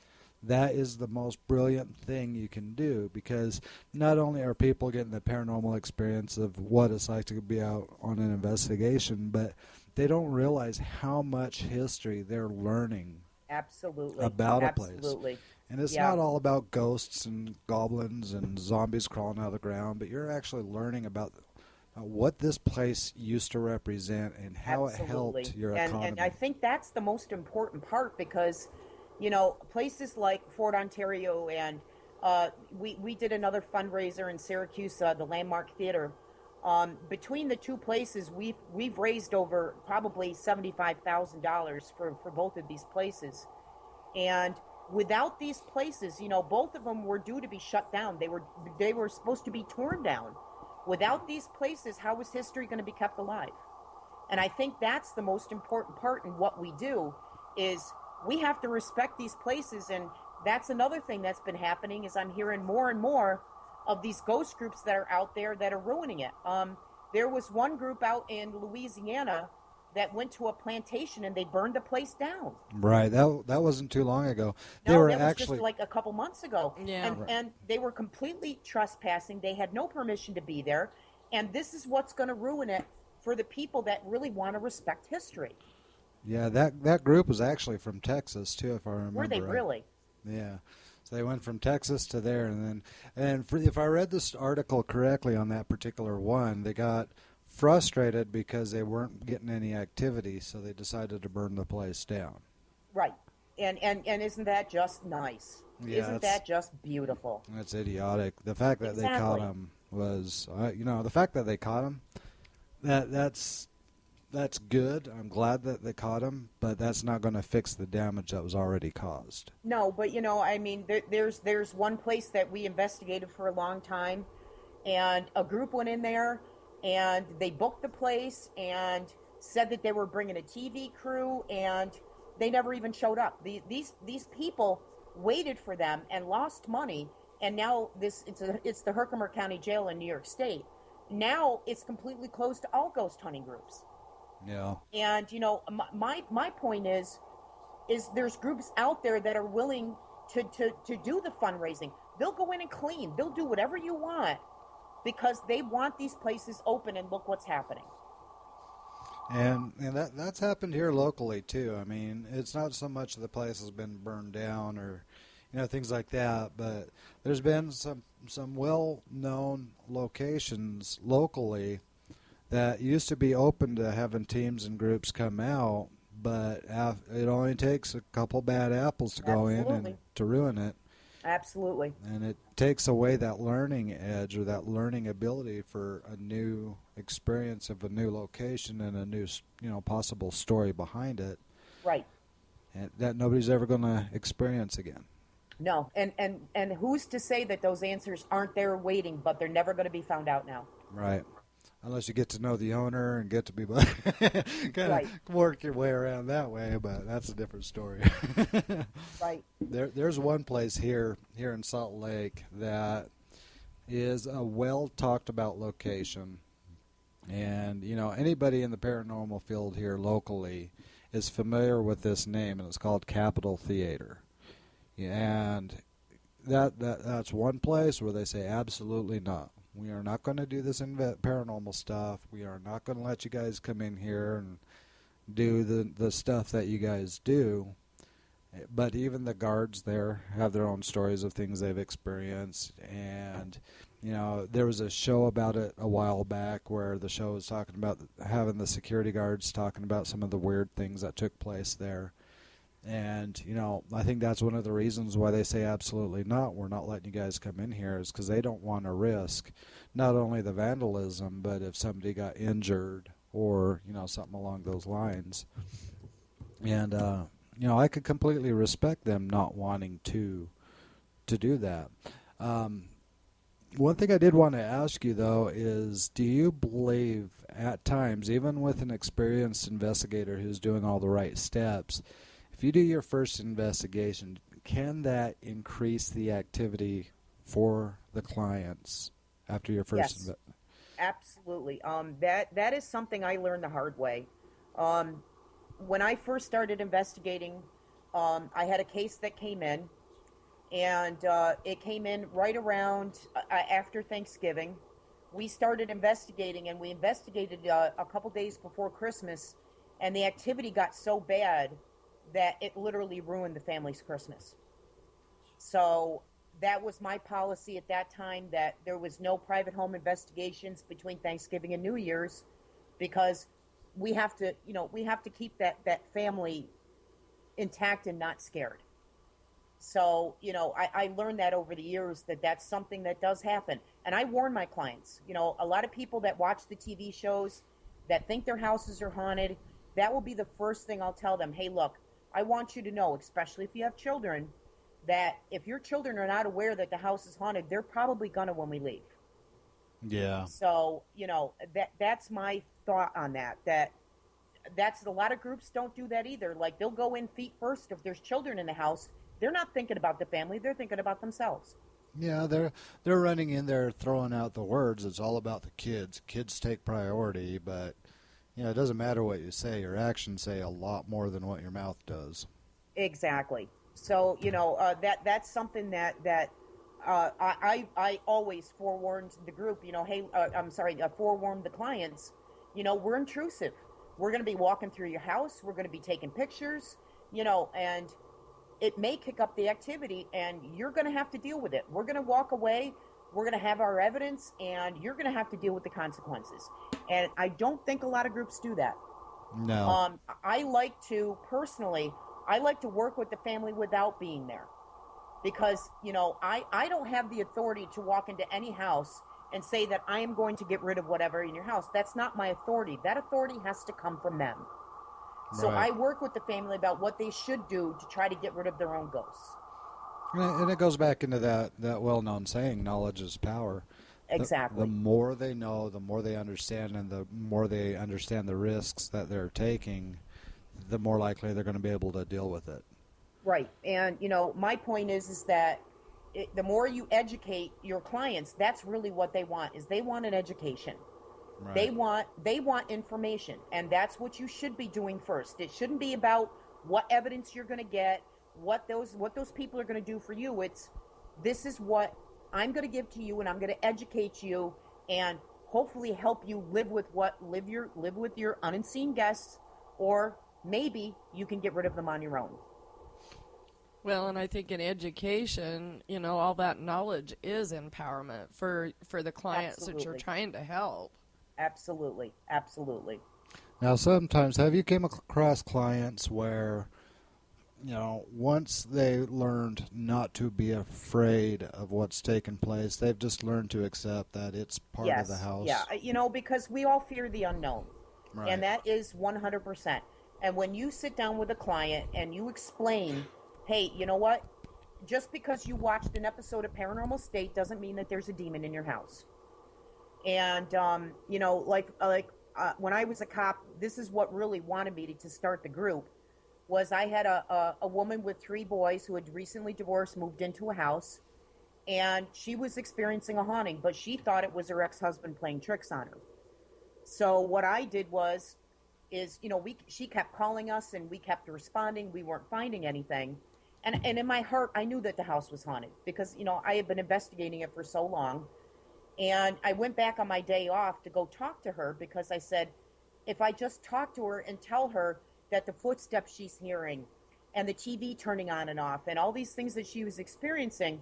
that is the most brilliant thing you can do, because not only are people getting the paranormal experience of what it's like to be out on an investigation, but they don't realize how much history they're learning about a place. And it's not all about ghosts and goblins and zombies crawling out of the ground, but you're actually learning about what this place used to represent and how it helped your economy. And I think that's the most important part, because places like Fort Ontario, and we did another fundraiser in Syracuse, the Landmark Theater. Between the two places, we've raised over probably $75,000 for both of these places. And without these places, both of them were due to be shut down. They were supposed to be torn down. Without these places, how was history going to be kept alive? And I think that's the most important part in what we do, is we have to respect these places. And that's another thing that's been happening, is I'm hearing more and more of these ghost groups that are out there that are ruining it. There was one group out in Louisiana that went to a plantation and they burned the place down. Right. That wasn't too long ago. They No, were that was actually just like a couple months ago. Yeah. And Right. and they were completely trespassing. They had no permission to be there. And this is what's going to ruin it for the people that really want to respect history. Yeah, that group was actually from Texas too, if I remember. Were they right. really? Yeah. So they went from Texas to there, if I read this article correctly on that particular one, they got frustrated because they weren't getting any activity, so they decided to burn the place down. Right. And isn't that just nice? Yeah, Isn't that just beautiful? That's idiotic. The fact that they caught Exactly. him was, the fact that they caught him, that's good. I'm glad that they caught him, but that's not going to fix the damage that was already caused. No, but I mean, there's one place that we investigated for a long time, and a group went in there, and they booked the place and said that they were bringing a TV crew, and they never even showed up. These people waited for them and lost money, and now it's the Herkimer County Jail in New York State. Now it's completely closed to all ghost hunting groups. Yeah. And my point is there's groups out there that are willing to do the fundraising. They'll go in and clean. They'll do whatever you want because they want these places open, and look what's happening. And that's happened here locally too. I mean, it's not so much the place has been burned down or things like that, but there's been some well-known locations locally that used to be open to having teams and groups come out, but it only takes a couple bad apples to go in Absolutely. and to ruin it. Absolutely. And it takes away that learning edge or that learning ability for a new experience of a new location and a new, possible story behind it. Right. And that nobody's ever going to experience again. No. And who's to say that those answers aren't there waiting, but they're never going to be found out now? Right. Unless you get to know the owner and get to be kind Right. of work your way around that way, but that's a different story. Right. There's one place here in Salt Lake that is a well talked about location, and anybody in the paranormal field here locally is familiar with this name, and it's called Capitol Theater. And that's one place where they say absolutely not. We are not going to do this paranormal stuff. We are not going to let you guys come in here and do the stuff that you guys do. But even the guards there have their own stories of things they've experienced. And, there was a show about it a while back where the show was talking about having the security guards talking about some of the weird things that took place there. And, I think that's one of the reasons why they say absolutely not. We're not letting you guys come in here is because they don't want to risk not only the vandalism, but if somebody got injured or, something along those lines. And, I could completely respect them not wanting to do that. One thing I did want to ask you, though, is do you believe at times, even with an experienced investigator who's doing all the right steps, if you do your first investigation, can that increase the activity for the clients after your first Yes. Absolutely. That is something I learned the hard way. When I first started investigating, I had a case that came in, and it came in right around after Thanksgiving. We started investigating, and we investigated a couple days before Christmas, and the activity got so bad that it literally ruined the family's Christmas. So that was my policy at that time, that there was no private home investigations between Thanksgiving and New Year's, because we have to keep that family intact and not scared. So, I learned that over the years that that's something that does happen. And I warn my clients, a lot of people that watch the TV shows that think their houses are haunted, that will be the first thing I'll tell them. Hey, look, I want you to know, especially if you have children, that if your children are not aware that the house is haunted, they're probably gonna when we leave. Yeah. So, that's my thought on that. That's a lot of groups don't do that either. Like, they'll go in feet first. If there's children in the house, they're not thinking about the family, they're thinking about themselves. Yeah, they're running in there throwing out the words. It's all about the kids. Kids take priority, but It doesn't matter what you say. Your actions say a lot more than what your mouth does. Exactly. So that's something that I always forewarned the group. Hey, forewarned the clients. We're intrusive. We're going to be walking through your house. We're going to be taking pictures. And it may kick up the activity, and you're going to have to deal with it. We're going to walk away. We're going to have our evidence, and you're going to have to deal with the consequences. And I don't think a lot of groups do that. No. I like to work with the family without being there, because I don't have the authority to walk into any house and say that I am going to get rid of whatever in your house. That's not my authority. That authority has to come from them. So Right. I work with the family about what they should do to try to get rid of their own ghosts. And it goes back into that well-known saying, knowledge is power. Exactly. The more they know, the more they understand, and the more they understand the risks that they're taking, the more likely they're going to be able to deal with it. Right. And, my point is that the more you educate your clients, that's really what they want, is they want an education. Right. They want information, and that's what you should be doing first. It shouldn't be about what evidence you're going to get, what those people are going to do for you. This is what I'm going to give to you, and I'm going to educate you and hopefully help you live with your unseen guests, or maybe you can get rid of them on your own. Well, and I think in education, all that knowledge is empowerment for the clients that you're Absolutely. trying to help. Absolutely. Absolutely. Now, sometimes, have you came across clients where, once they learned not to be afraid of what's taken place, they've just learned to accept that it's part of the house? Yeah, because we all fear the unknown. Right. And that is 100%. And when you sit down with a client and you explain, hey, you know what? Just because you watched an episode of Paranormal State doesn't mean that there's a demon in your house. And, when I was a cop, this is what really wanted me to start the group, was I had a woman with 3 boys who had recently divorced, moved into a house, and she was experiencing a haunting, but she thought it was her ex-husband playing tricks on her. So what I did she kept calling us, and we kept responding. We weren't finding anything. And in my heart, I knew that the house was haunted because, I had been investigating it for so long. And I went back on my day off to go talk to her because I said, if I just talk to her and tell her that the footsteps she's hearing and the TV turning on and off and all these things that she was experiencing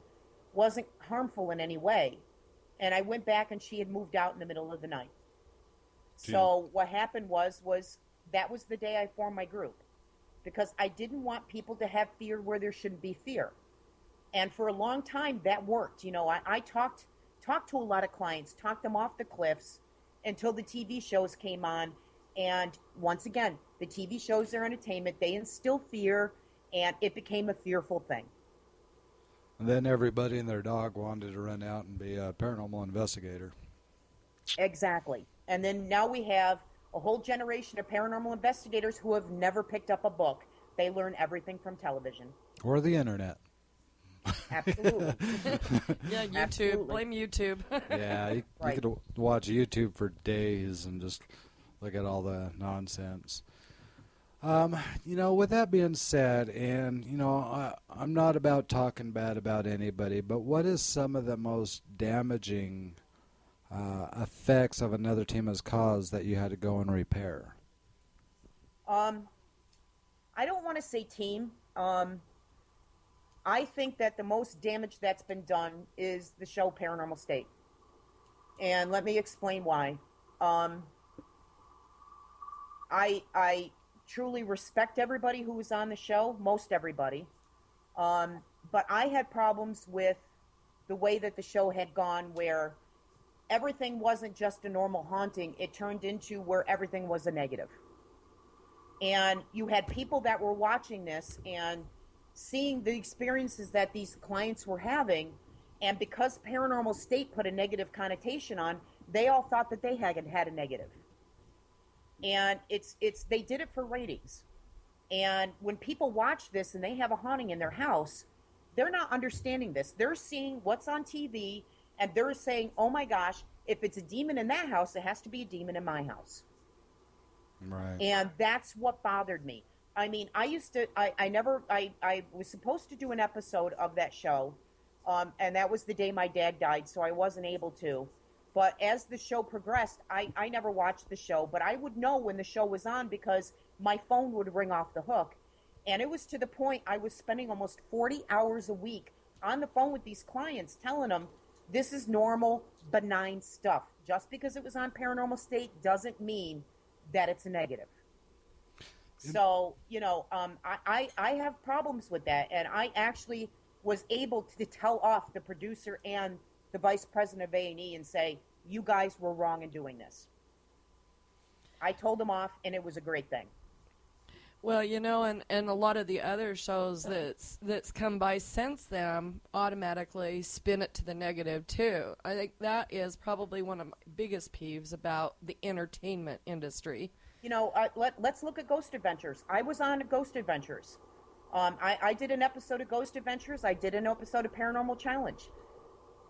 wasn't harmful in any way. And I went back and she had moved out in the middle of the night. So what happened was that was the day I formed my group, because I didn't want people to have fear where there shouldn't be fear. And for a long time, that worked. I talked to a lot of clients, talked them off the cliffs until the TV shows came on. And once again, the TV shows are entertainment. They instill fear, and it became a fearful thing. And then everybody and their dog wanted to run out and be a paranormal investigator. Exactly. And then now we have a whole generation of paranormal investigators who have never picked up a book. They learn everything from television. Or the internet. Absolutely. Yeah, YouTube. Absolutely. Blame YouTube. Yeah, you Right. could watch YouTube for days and just look at all the nonsense. With that being said, and, I'm not about talking bad about anybody, but what is some of the most damaging effects of another team has caused that you had to go and repair? I don't want to say team. I think that the most damage that's been done is the show Paranormal State. And let me explain why. I truly respect everybody who was on the show, most everybody. But I had problems with the way that the show had gone, where everything wasn't just a normal haunting. It turned into where everything was a negative. And you had people that were watching this and seeing the experiences that these clients were having, and because Paranormal State put a negative connotation on, they all thought that they had a negative. And they did it for ratings. And when people watch this and they have a haunting in their house, they're not understanding this. They're seeing what's on TV, and they're saying, oh my gosh, if it's a demon in that house, it has to be a demon in my house. Right. And that's what bothered me. I mean, I was supposed to do an episode of that show, and that was the day my dad died, so I wasn't able to. But as the show progressed, I never watched the show, but I would know when the show was on because my phone would ring off the hook. And it was to the point I was spending almost 40 hours a week on the phone with these clients telling them this is normal, benign stuff. Just because it was on Paranormal State doesn't mean that it's a negative. So, I have problems with that. And I actually was able to tell off the producer and the vice president of A&E and say, you guys were wrong in doing this. I told them off, and it was a great thing. Well, and a lot of the other shows that's come by since then automatically spin it to the negative too. I think that is probably one of my biggest peeves about the entertainment industry. Let's look at Ghost Adventures. I was on Ghost Adventures. I did an episode of Ghost Adventures. I did an episode of Paranormal Challenge.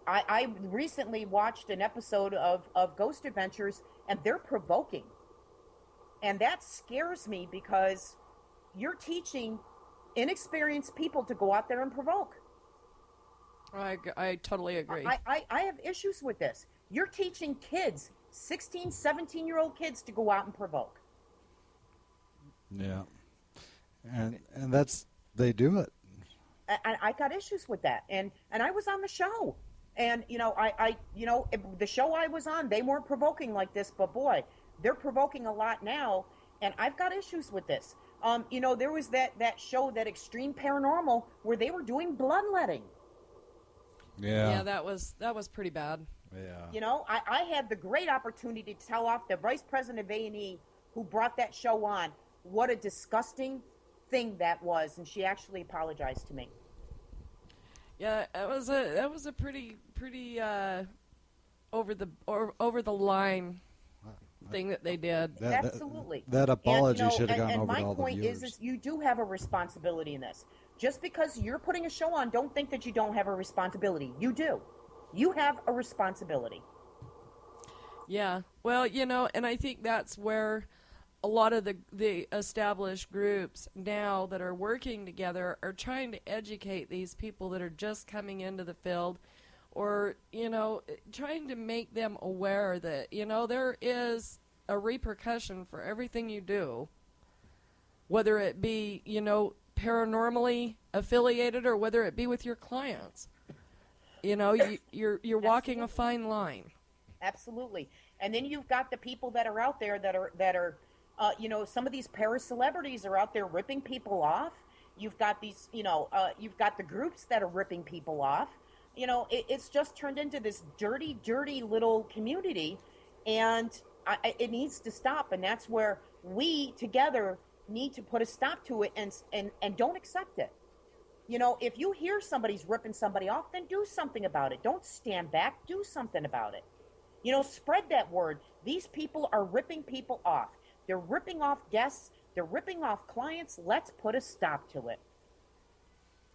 I recently watched an episode of Ghost Adventures, and they're provoking. And that scares me because you're teaching inexperienced people to go out there and provoke. I totally agree. I have issues with this. You're teaching kids, 16, 17-year-old kids, to go out and provoke. Yeah. And that's, they do it. I got issues with that. And I was on the show. And, the show I was on, they weren't provoking like this, but boy, they're provoking a lot now, and I've got issues with this. There was that show, that Extreme Paranormal, where they were doing bloodletting. Yeah. Yeah, that was pretty bad. Yeah. I had the great opportunity to tell off the vice president of A&E who brought that show on what a disgusting thing that was, and she actually apologized to me. Yeah, that was a pretty over the line thing that they did. Absolutely. That apology should have gone and over to all the my point viewers. is you do have a responsibility in this. Just because you're putting a show on, don't think that you don't have a responsibility. You do. You have a responsibility. Yeah. Well, and I think that's where a lot of the established groups now that are working together are trying to educate these people that are just coming into the field, or, trying to make them aware that, there is a repercussion for everything you do, whether it be, paranormally affiliated or whether it be with your clients. You're walking a fine line. Absolutely. And then you've got the people that are out there that are some of these para-celebrities are out there ripping people off. You've got these, you've got the groups that are ripping people off. It's just turned into this dirty, dirty little community, and it needs to stop. And that's where we together need to put a stop to it and don't accept it. If you hear somebody's ripping somebody off, then do something about it. Don't stand back. Do something about it. Spread that word. These people are ripping people off. They're ripping off guests. They're ripping off clients. Let's put a stop to it.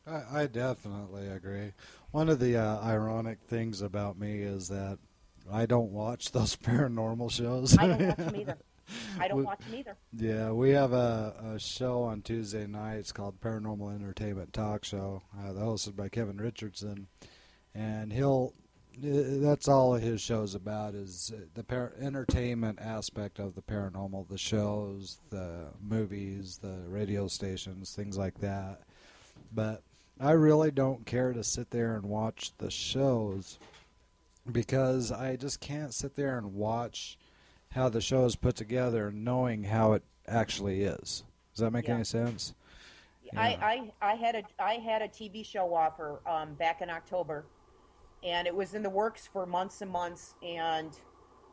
I definitely agree. One of the ironic things about me is that I don't watch those paranormal shows. I don't watch them either. Yeah, we have a show on Tuesday nights called Paranormal Entertainment Talk Show, hosted by Kevin Richardson, and that's all his show's about, is the entertainment aspect of the paranormal, the shows, the movies, the radio stations, things like that. But I really don't care to sit there and watch the shows, because I just can't sit there and watch how the show is put together knowing how it actually is. Does that make any sense? Yeah. I had a TV show offer back in October, and it was in the works for months and months, and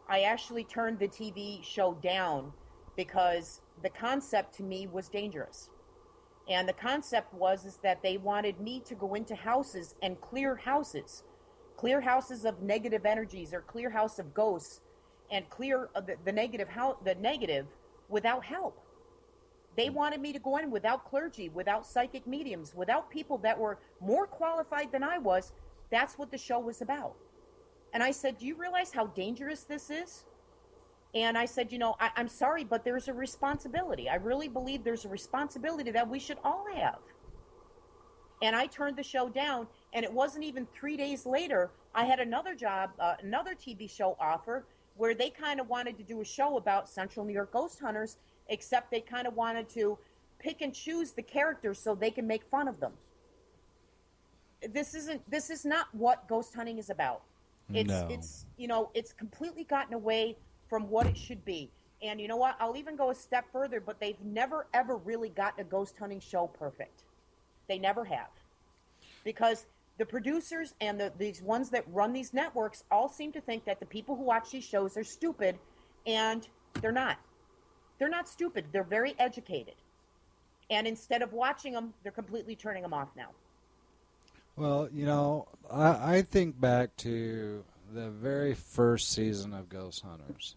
I actually turned the TV show down because the concept to me was dangerous. And the concept is that they wanted me to go into houses and clear houses of negative energies, or clear house of ghosts, and clear the negative without help. They wanted me to go in without clergy, without psychic mediums, without people that were more qualified than I was. That's what the show was about. And I said, do you realize how dangerous this is? And I said, I'm sorry, but there's a responsibility. I really believe there's a responsibility that we should all have. And I turned the show down, and it wasn't even 3 days later, I had another job, another TV show offer, where they kind of wanted to do a show about Central New York ghost hunters, except they kind of wanted to pick and choose the characters so they can make fun of them. This is not what ghost hunting is about. It's completely gotten away from what it should be. And you know what? I'll even go a step further, but they've never, ever really gotten a ghost hunting show perfect. They never have. Because the producers and these ones that run these networks all seem to think that the people who watch these shows are stupid, and they're not. They're not stupid. They're very educated. And instead of watching them, they're completely turning them off now. Well, I think back to the very first season of Ghost Hunters.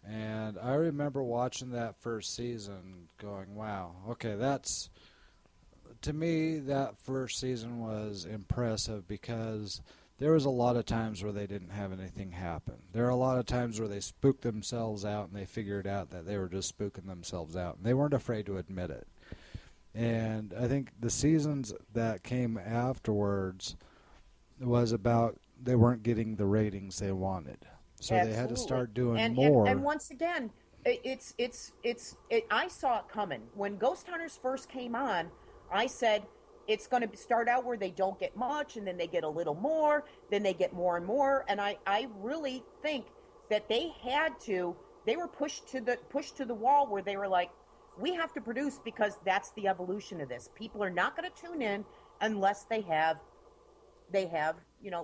And I remember watching that first season going, wow, okay, to me, that first season was impressive because there was a lot of times where they didn't have anything happen. There are a lot of times where they spooked themselves out and they figured out that they were just spooking themselves out. And they weren't afraid to admit it. And I think the seasons that came afterwards was about they weren't getting the ratings they wanted. So Absolutely. They had to start doing more. And once again, I saw it coming. When Ghost Hunters first came on, I said it's going to start out where they don't get much, and then they get a little more, then they get more and more. And I really think that they were pushed to the wall where they were like, we have to produce because that's the evolution of this. People are not going to tune in unless they have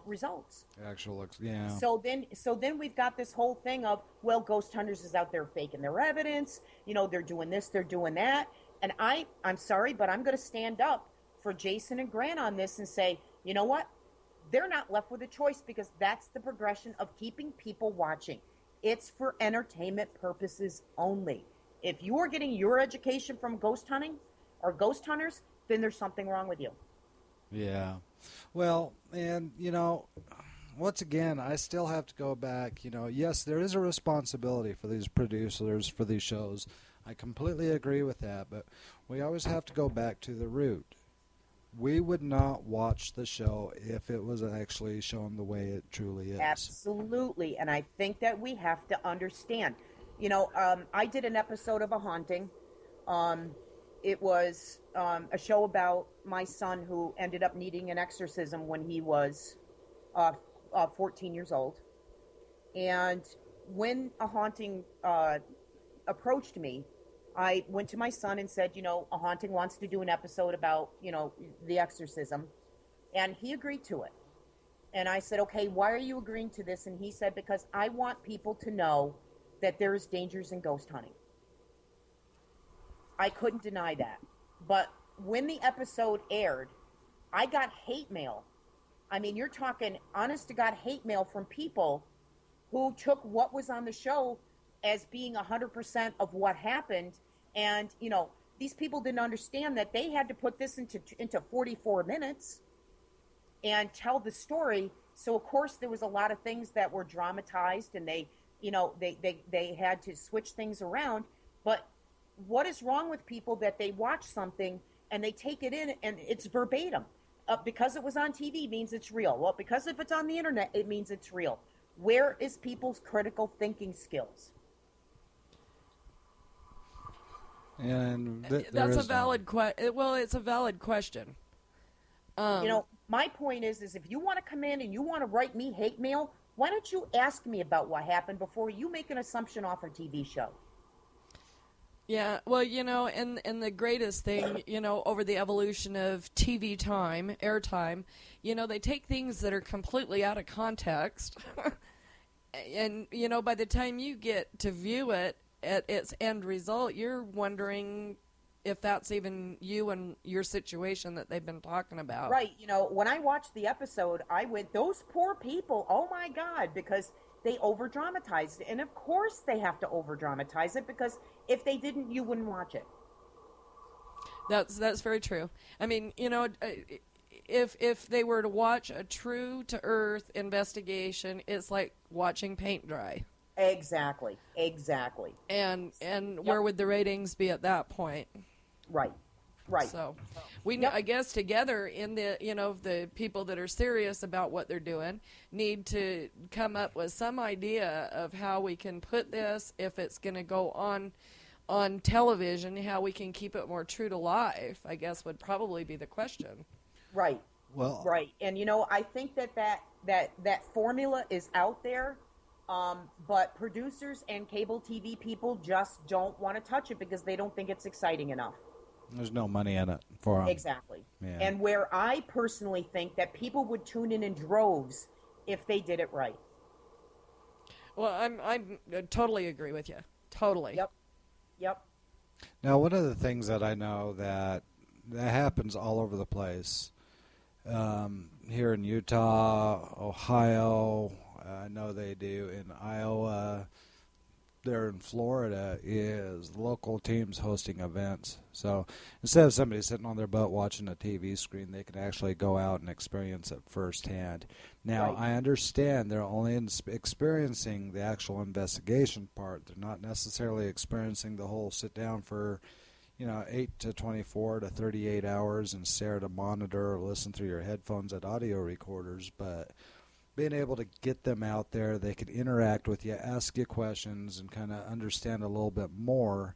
results. Yeah. So then we've got this whole thing of, well, Ghost Hunters is out there faking their evidence. They're doing this, they're doing that. And I'm sorry, but I'm going to stand up for Jason and Grant on this and say, you know what? They're not left with a choice because that's the progression of keeping people watching. It's for entertainment purposes only. If you are getting your education from ghost hunting or ghost hunters, then there's something wrong with you. Yeah. Well, and, once again, I still have to go back. Yes, there is a responsibility for these producers, for these shows. I completely agree with that, but we always have to go back to the root. We would not watch the show if it was actually shown the way it truly is. Absolutely, and I think that we have to understand. I did an episode of A Haunting. It was a show about my son who ended up needing an exorcism when he was 14 years old. And when A Haunting approached me, I went to my son and said, A Haunting wants to do an episode about, the exorcism. And he agreed to it. And I said, okay, why are you agreeing to this? And he said, because I want people to know that there is dangers in ghost hunting. I couldn't deny that. But when the episode aired, I got hate mail. I mean, you're talking honest to God hate mail from people who took what was on the show as being 100% of what happened. And, these people didn't understand that they had to put this into 44 minutes and tell the story. So, of course, there was a lot of things that were dramatized, and they had to switch things around. But what is wrong with people that they watch something and they take it in and it's verbatim? Because it was on TV means it's real. Well, because if it's on the internet, it means it's real. Where is people's critical thinking skills? And that's a valid question. Well, it's a valid question. My point is if you want to come in and you want to write me hate mail, why don't you ask me about what happened before you make an assumption off a TV show? Yeah, well, and the greatest thing, over the evolution of TV time, airtime, they take things that are completely out of context. And, by the time you get to view it at its end result, you're wondering if that's even you and your situation that they've been talking about. Right. When I watched the episode, I went, those poor people, oh my God, because they over-dramatized it. And of course they have to over-dramatize it, because if they didn't, you wouldn't watch it. That's very true. I mean, if they were to watch a true to earth investigation, it's like watching paint dry. Exactly. Exactly. And Yep. where would the ratings be at that point? Right. Right. So we, Yep. I guess, together in the, the people that are serious about what they're doing need to come up with some idea of how we can put this, if it's going to go on television, how we can keep it more true to life, I guess would probably be the question. Right. Well, Right. And I think that formula is out there, but producers and cable TV people just don't want to touch it because they don't think it's exciting enough. there's no money in it for them. Exactly. Yeah. And where I personally think that people would tune in droves if they did it right. Well, I totally agree with you. Totally. Yep. Yep. Now, one of the things that I know that happens all over the place, here in Utah, Ohio, I know they do in Iowa, there in Florida, is local teams hosting events. So instead of somebody sitting on their butt watching a TV screen, they can actually go out and experience it firsthand. Now, Right. I understand they're only experiencing the actual investigation part. They're not necessarily experiencing the whole sit down for 8 to 24 to 38 hours and stare at a monitor or listen through your headphones at audio recorders, but being able to get them out there, they can interact with you, ask you questions, and kind of understand a little bit more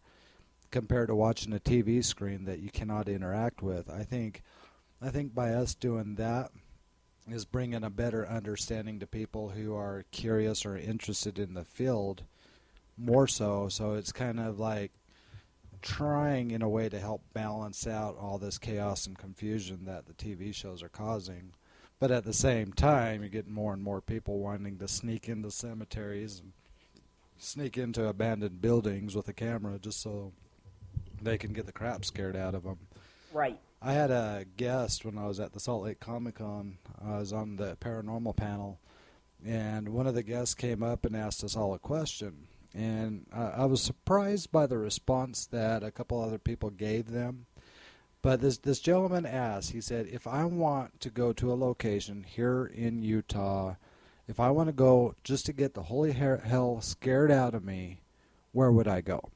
compared to watching a TV screen that you cannot interact with. I think by us doing that is bringing a better understanding to people who are curious or interested in the field more so. So it's kind of like trying in a way to help balance out all this chaos and confusion that the TV shows are causing. But at the same time, you're getting more and more people wanting to sneak into cemeteries and sneak into abandoned buildings with a camera just so they can get the crap scared out of them. Right. I had a guest when I was at the Salt Lake Comic-Con. I was on the paranormal panel, and one of the guests came up and asked us all a question. And I was surprised by the response that a couple other people gave them. But this gentleman asked, he said, if I want to go to a location here in Utah, if I want to go just to get the holy hell scared out of me, where would I go?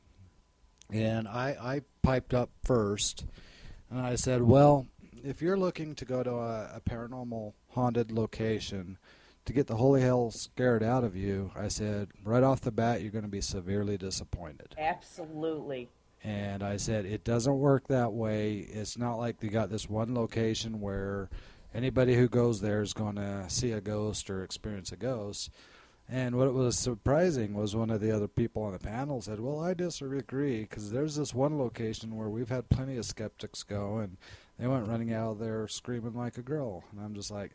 And I piped up first, and I said, well, if you're looking to go to a paranormal haunted location to get the holy hell scared out of you, I said, right off the bat, you're going to be severely disappointed. Absolutely. And I said, it doesn't work that way. It's not like they got this one location where anybody who goes there is going to see a ghost or experience a ghost. And what was surprising was one of the other people on the panel said, well, I disagree, because there's this one location where we've had plenty of skeptics go, and they went running out of there screaming like a girl. And I'm just like,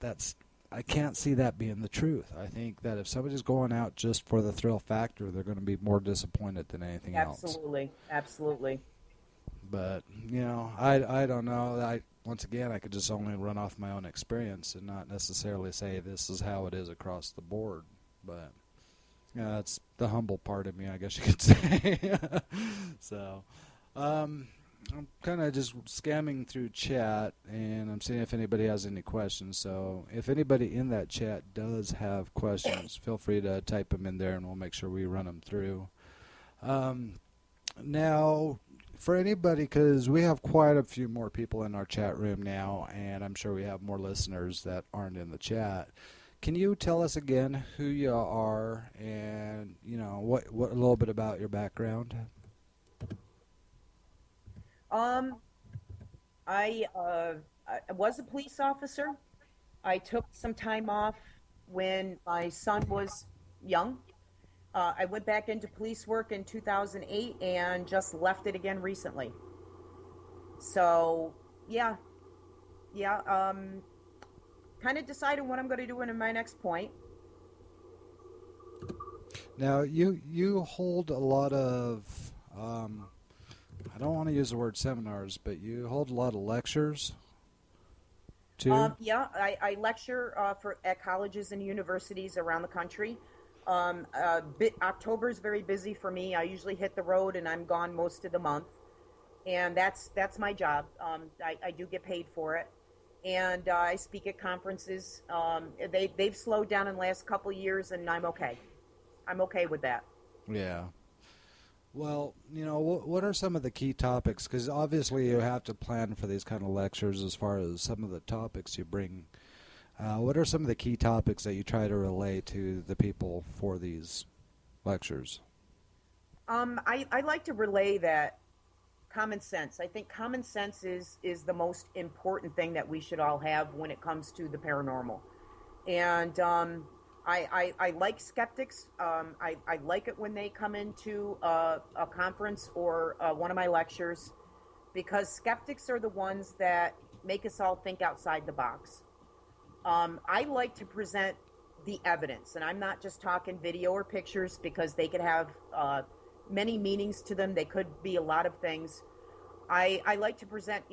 that's... I can't see that being the truth. I think that if somebody's going out just for the thrill factor, they're going to be more disappointed than anything else. Absolutely. Absolutely. But, I don't know. Once again, I could just only run off my own experience and not necessarily say this is how it is across the board. But, that's the humble part of me, I guess you could say. So, I'm kind of just scamming through chat, and I'm seeing if anybody has any questions. So if anybody in that chat does have questions, feel free to type them in there, and we'll make sure we run them through. Now, for anybody, because we have quite a few more people in our chat room now, and I'm sure we have more listeners that aren't in the chat. Can you tell us again who you are and, what a little bit about your background? I was a police officer. I took some time off when my son was young. I went back into police work in 2008 and just left it again recently. So, yeah, kind of decided what I'm going to do in my next point. Now, you hold a lot of, I don't want to use the word seminars, but you hold a lot of lectures, too? Yeah, I lecture at colleges and universities around the country. October is very busy for me. I usually hit the road, and I'm gone most of the month. And that's my job. I do get paid for it. and I speak at conferences. They've slowed down in the last couple of years, and I'm okay. I'm okay with that. Yeah. Well, what are some of the key topics? Because obviously you have to plan for these kind of lectures as far as some of the topics you bring. What are some of the key topics that you try to relay to the people for these lectures? I like to relay that common sense. I think common sense is the most important thing that we should all have when it comes to the paranormal. And I like skeptics. I like it when they come into a conference or one of my lectures, because skeptics are the ones that make us all think outside the box. I like to present the evidence, and I'm not just talking video or pictures, because they could have many meanings to them. They could be a lot of things. I like to present,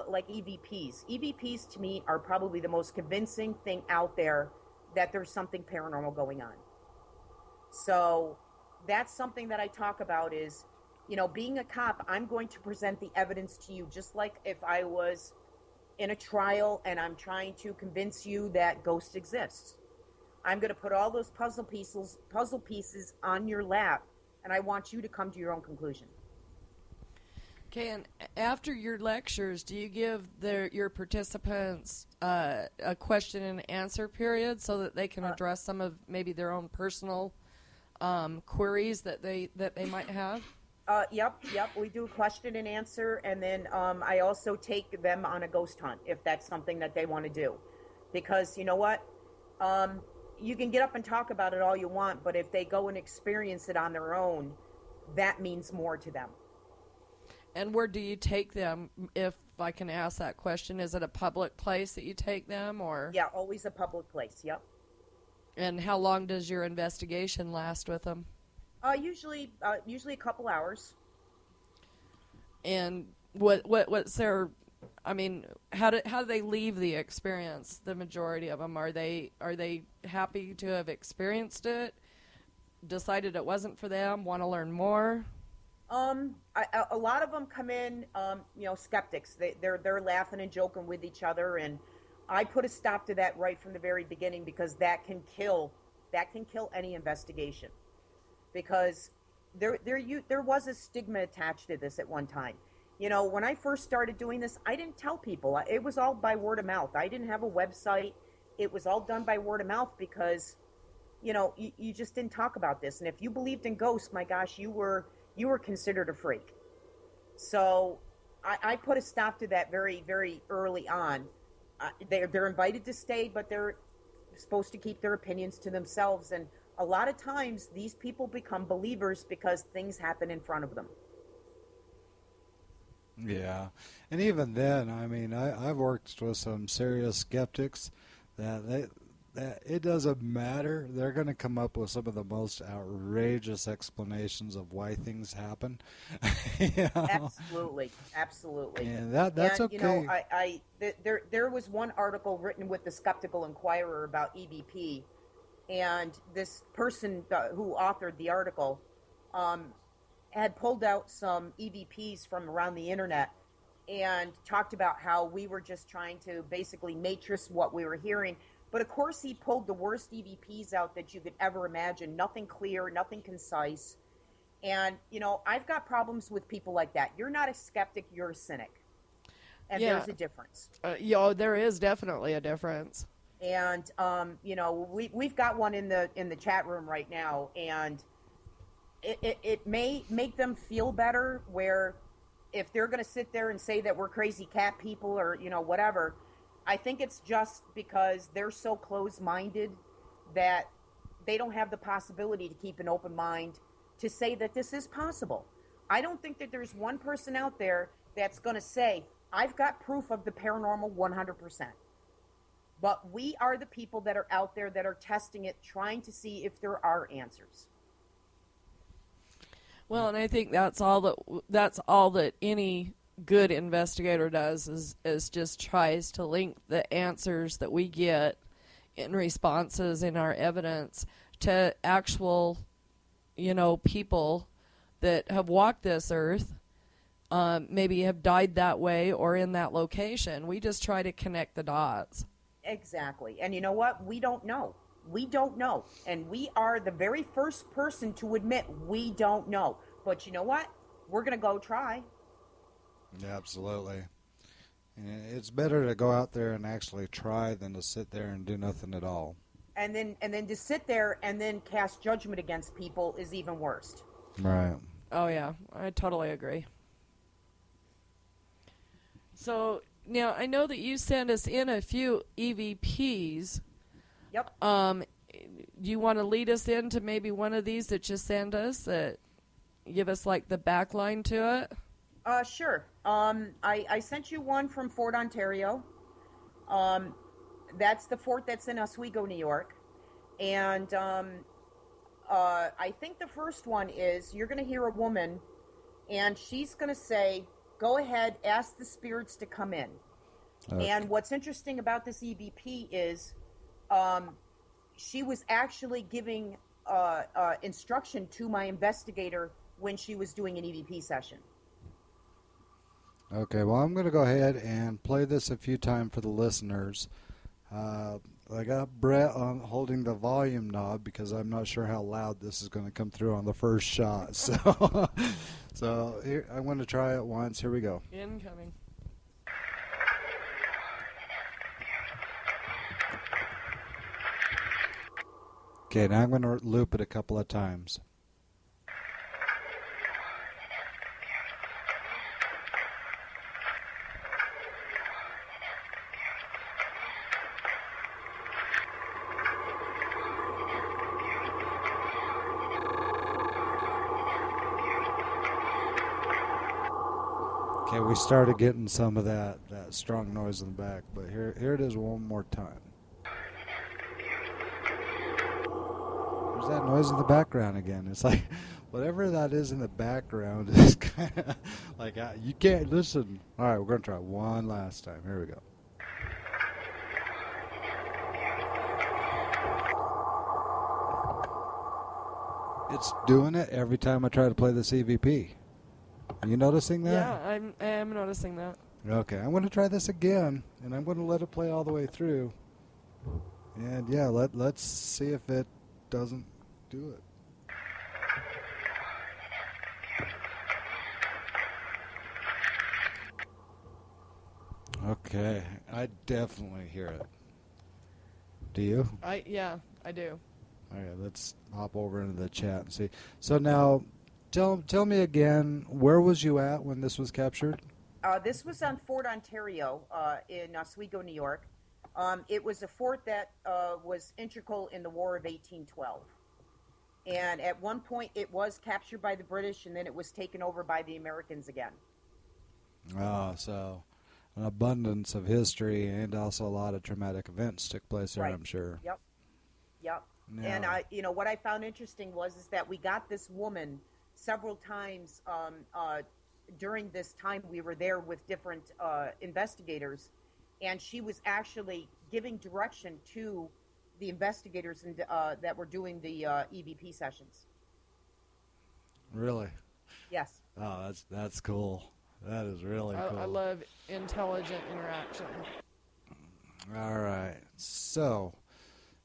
like EVPs. EVPs to me are probably the most convincing thing out there that there's something paranormal going on. So that's something that I talk about is, being a cop, I'm going to present the evidence to you, just like if I was in a trial and I'm trying to convince you that ghosts exist. I'm going to put all those puzzle pieces on your lap, and I want you to come to your own conclusion. Okay, and after your lectures, do you give your participants a question and answer period so that they can address some of maybe their own personal queries that they might have? Yep. We do a question and answer, and then I also take them on a ghost hunt if that's something that they want to do. Because you know what? You can get up and talk about it all you want, but if they go and experience it on their own, that means more to them. And where do you take them, if I can ask that question? Is it a public place that you take them, or? Yeah, always a public place, yep. And how long does your investigation last with them? Usually a couple hours. And what's their, how do they leave the experience, the majority of them? Are they happy to have experienced it, decided it wasn't for them, want to learn more? A lot of them come in, skeptics. They're laughing and joking with each other, and I put a stop to that right from the very beginning, because that can kill any investigation. Because there was a stigma attached to this at one time. When I first started doing this, I didn't tell people. It was all by word of mouth. I didn't have a website. It was all done by word of mouth, because you just didn't talk about this. And if you believed in ghosts, my gosh, you were considered a freak. So I put a stop to that very, very early on. They're invited to stay, but they're supposed to keep their opinions to themselves. And a lot of times these people become believers because things happen in front of them. Yeah. And even then, I've worked with some serious skeptics that it doesn't matter. They're going to come up with some of the most outrageous explanations of why things happen. Absolutely. And that's and, okay. There was one article written with the Skeptical Inquirer about EVP, and this person who authored the article had pulled out some EVPs from around the internet and talked about how we were just trying to basically matrix what we were hearing. But of course, he pulled the worst EVPs out that you could ever imagine. Nothing clear, nothing concise. And, I've got problems with people like that. You're not a skeptic, you're a cynic. And there's a difference. There is definitely a difference. And, we've got one in the chat room right now. And it may make them feel better, where if they're going to sit there and say that we're crazy cat people or, whatever, I think it's just because they're so close-minded that they don't have the possibility to keep an open mind to say that this is possible. I don't think that there's one person out there that's going to say, I've got proof of the paranormal 100%. But we are the people that are out there that are testing it, trying to see if there are answers. Well, and I think that's all that any good investigator does is just tries to link the answers that we get in responses in our evidence to actual people that have walked this earth, maybe have died that way or in that location. We just try to connect the dots. Exactly. And you know what? We don't know. We don't know. And we are the very first person to admit we don't know. But you know what? We're going to go try. Yeah, absolutely. And it's better to go out there and actually try than to sit there and do nothing at all. And then to sit there and then cast judgment against people is even worse. Right. Oh, yeah. I totally agree. So, now, I know that you sent us in a few EVPs. Yep. Do you want to lead us into maybe one of these that you sent us that give us, like, the backline to it? Sure. I sent you one from Fort Ontario. That's the fort that's in Oswego, New York. And I think the first one is you're going to hear a woman, and she's going to say, go ahead, ask the spirits to come in. Okay. And what's interesting about this EVP is she was actually giving instruction to my investigator when she was doing an EVP session. Okay, well, I'm going to go ahead and play this a few times for the listeners. I got Brett on holding the volume knob because I'm not sure how loud this is going to come through on the first shot. So here, I'm going to try it once. Here we go. Incoming. Okay, now I'm going to loop it a couple of times. Okay, we started getting some of that strong noise in the back, but here it is one more time. There's that noise in the background again. It's like whatever that is in the background is kind of like you can't listen. All right, we're going to try one last time. Here we go. It's doing it every time I try to play this EVP. Are you noticing that? Yeah, I am noticing that. Okay, I'm going to try this again, and I'm going to let it play all the way through. And yeah, let's see if it doesn't do it. Okay, I definitely hear it. Do you? Yeah, I do. All right, let's hop over into the chat and see. So now, tell me again, where was you at when this was captured? This was on Fort Ontario in Oswego, New York. It was a fort that was integral in the War of 1812. And at one point, it was captured by the British, and then it was taken over by the Americans again. Oh, so an abundance of history and also a lot of traumatic events took place there, Right. I'm sure. Yep. Yeah. And what I found interesting is that we got this woman several times during this time we were there with different investigators, and she was actually giving direction to the investigators that were doing the EVP sessions. Really? Yes. Oh, that's cool. That is really cool. I love intelligent interaction. All right. So,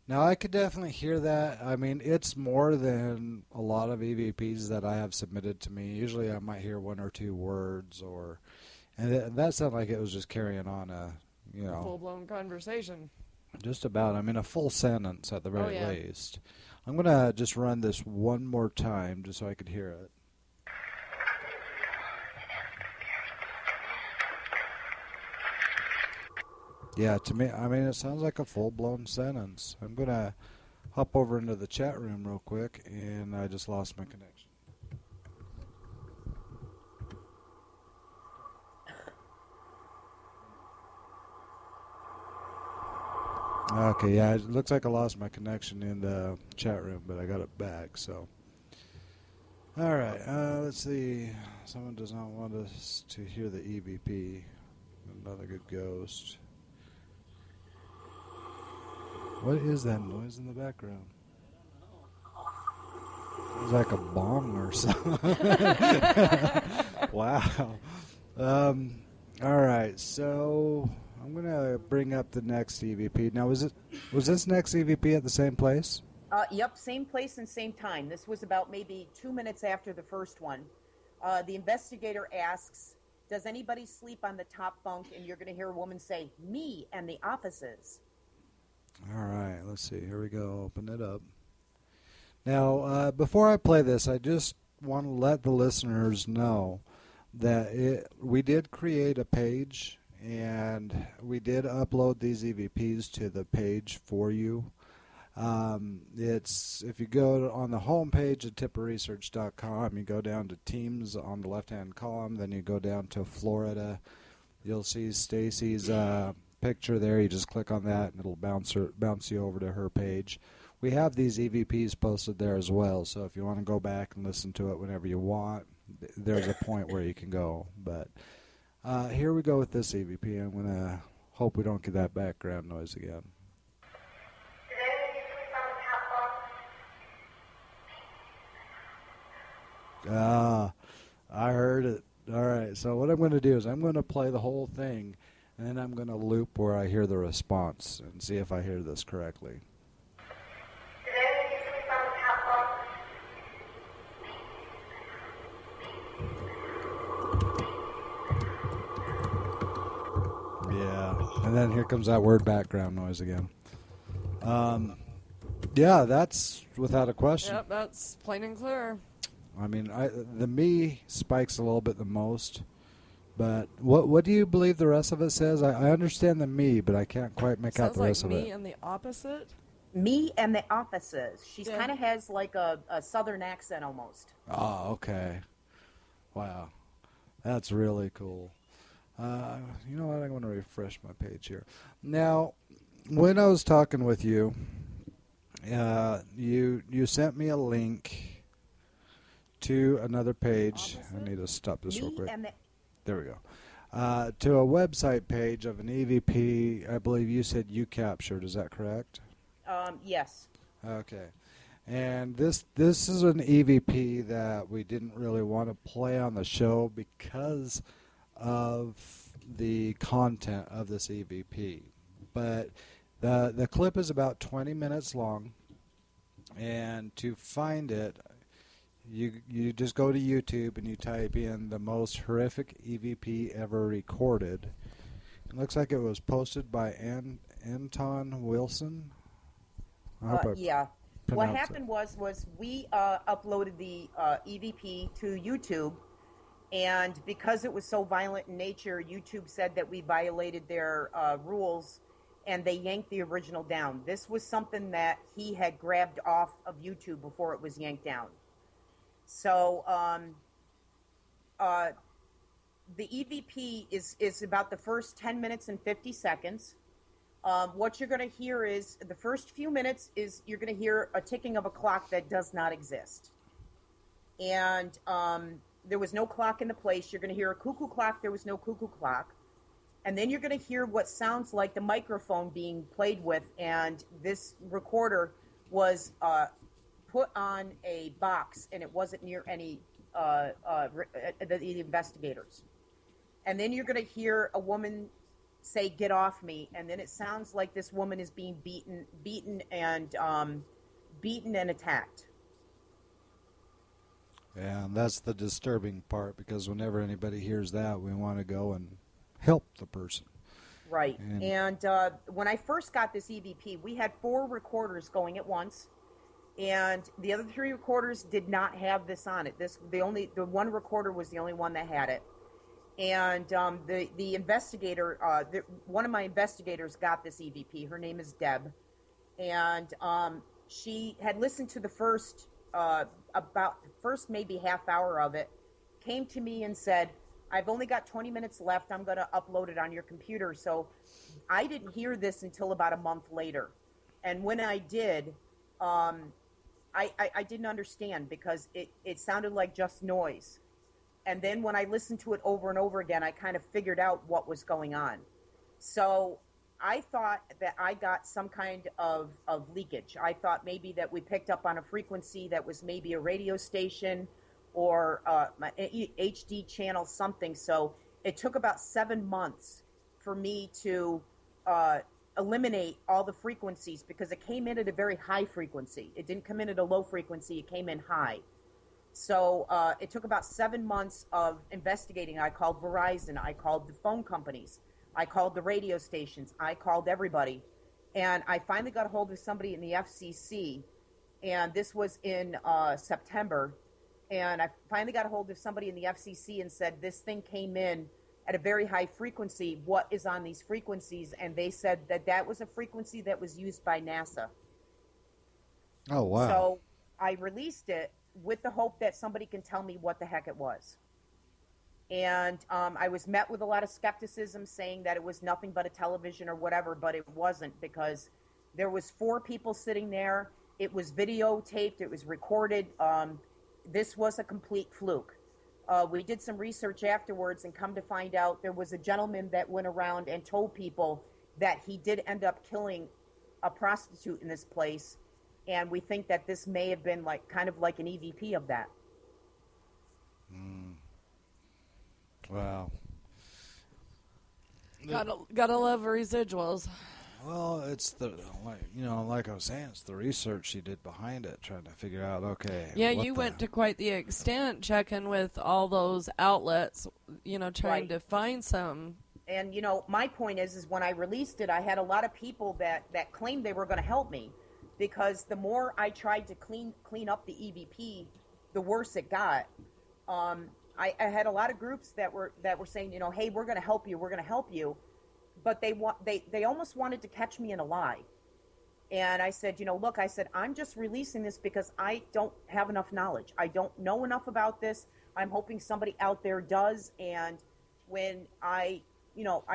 now I could definitely hear that. I mean, it's more than a lot of EVPs that I have submitted to me. Usually I might hear one or two words and that sounded like it was just carrying on a, Full-blown conversation. just about, a full sentence at the very yeah. least. I'm going to just run this one more time just so I could hear it. Yeah, to me, it sounds like a full-blown sentence. I'm going to hop over into the chat room real quick, and I just lost my connection. Okay, yeah, it looks like I lost my connection in the chat room, but I got it back, so. All right, let's see. Someone does not want us to hear the EVP. Another good ghost. What is that noise in the background? It's like a bong or something. Wow. All right, so I'm gonna bring up the next EVP. Now, was this next EVP at the same place? Yep, same place and same time. This was about maybe 2 minutes after the first one. The investigator asks, "Does anybody sleep on the top bunk?" And you're going to hear a woman say, "Me and the offices." All right, let's see. Here we go. Open it up. Now, before I play this, I just want to let the listeners know that we did create a page, and we did upload these EVPs to the page for you. It's if you go on the home page at tipperresearch.com, you go down to teams on the left-hand column, then you go down to Florida. You'll see Stacey's picture there. You just click on that, and it'll bounce you over to her page. We have these EVPs posted there as well, so if you want to go back and listen to it whenever you want, there's a point where you can go. But here we go with this EVP. I'm going to hope we don't get that background noise again. I heard it. All right, so what I'm going to do is I'm going to play the whole thing, and then I'm going to loop where I hear the response and see if I hear this correctly. Yeah, and then here comes that word background noise again. Yeah, that's without a question. Yep, that's plain and clear. I mean, the me spikes a little bit the most, but what do you believe the rest of it says? I understand the me, but I can't quite make out Sounds the like rest of me it. and the opposite. Me and the offices. She Yeah. kind of has like a southern accent almost. Oh, okay. Wow, that's really cool. You know what? I'm going to refresh my page here. Now, when I was talking with you, you sent me a link to another page. I need to stop this real Me quick. and the There we go. To a website page of an EVP. I believe you said you captured. Is that correct? yes. Okay. And this is an EVP that we didn't really want to play on the show because of the content of this EVP. But the clip is about 20 minutes long, and to find it, you just go to YouTube and you type in the most horrific EVP ever recorded. It looks like it was posted by Anton Wilson. I hope I Yeah. What pronounced happened was we uploaded the EVP to YouTube, and because it was so violent in nature, YouTube said that we violated their rules, and they yanked the original down. This was something that he had grabbed off of YouTube before it was yanked down. So the EVP is about the first 10 minutes and 50 seconds. What you're going to hear is the first few minutes is you're going to hear a ticking of a clock that does not exist. And there was no clock in the place. You're going to hear a cuckoo clock. There was no cuckoo clock. And then you're going to hear what sounds like the microphone being played with. And this recorder was put on a box, and it wasn't near any the investigators. And then you're going to hear a woman say, "Get off me," and then it sounds like this woman is being beaten and attacked. Yeah, and that's the disturbing part, because whenever anybody hears that, we want to go and help the person. Right. And when I first got this EVP, we had 4 recorders going at once, and the other 3 recorders did not have this on it. The one recorder was the only one that had it. And the investigator, one of my investigators got this EVP. Her name is Deb, and she had listened to the first maybe half hour of it, came to me and said, "I've only got 20 minutes left. I'm going to upload it on your computer." So I didn't hear this until about a month later, and when I did, I didn't understand, because it sounded like just noise. And then when I listened to it over and over again, I kind of figured out what was going on. So I thought that I got some kind of leakage. I thought maybe that we picked up on a frequency that was maybe a radio station, or my HD channel something. So it took about 7 months for me to eliminate all the frequencies because it came in at a very high frequency. It didn't come in at a low frequency. It came in high. So it took about 7 months of investigating. I called Verizon. I called the phone companies. I called the radio stations. I called everybody. And I finally got a hold of somebody in the FCC. And this was in September. And I finally got a hold of somebody in the FCC and said, this thing came in at a very high frequency. What is on these frequencies? And they said that that was a frequency that was used by NASA. Oh, wow. So I released it with the hope that somebody can tell me what the heck it was. And I was met with a lot of skepticism saying that it was nothing but a television or whatever, but it wasn't, because there was 4 people sitting there. It was videotaped. It was recorded. This was a complete fluke. We did some research afterwards and come to find out there was a gentleman that went around and told people that he did end up killing a prostitute in this place. And we think that this may have been like kind of like an EVP of that. Wow. Gotta love residuals. Well, it's the like I was saying, it's the research you did behind it, trying to figure out. Okay. Yeah, you went to quite the extent checking with all those outlets, trying Right. to find some. And my point is when I released it, I had a lot of people that claimed they were going to help me, because the more I tried to clean up the EVP, the worse it got. I had a lot of groups that were saying, hey, we're going to help you, but they almost wanted to catch me in a lie. And I said, look, I'm just releasing this because I don't have enough knowledge. I don't know enough about this. I'm hoping somebody out there does. And when I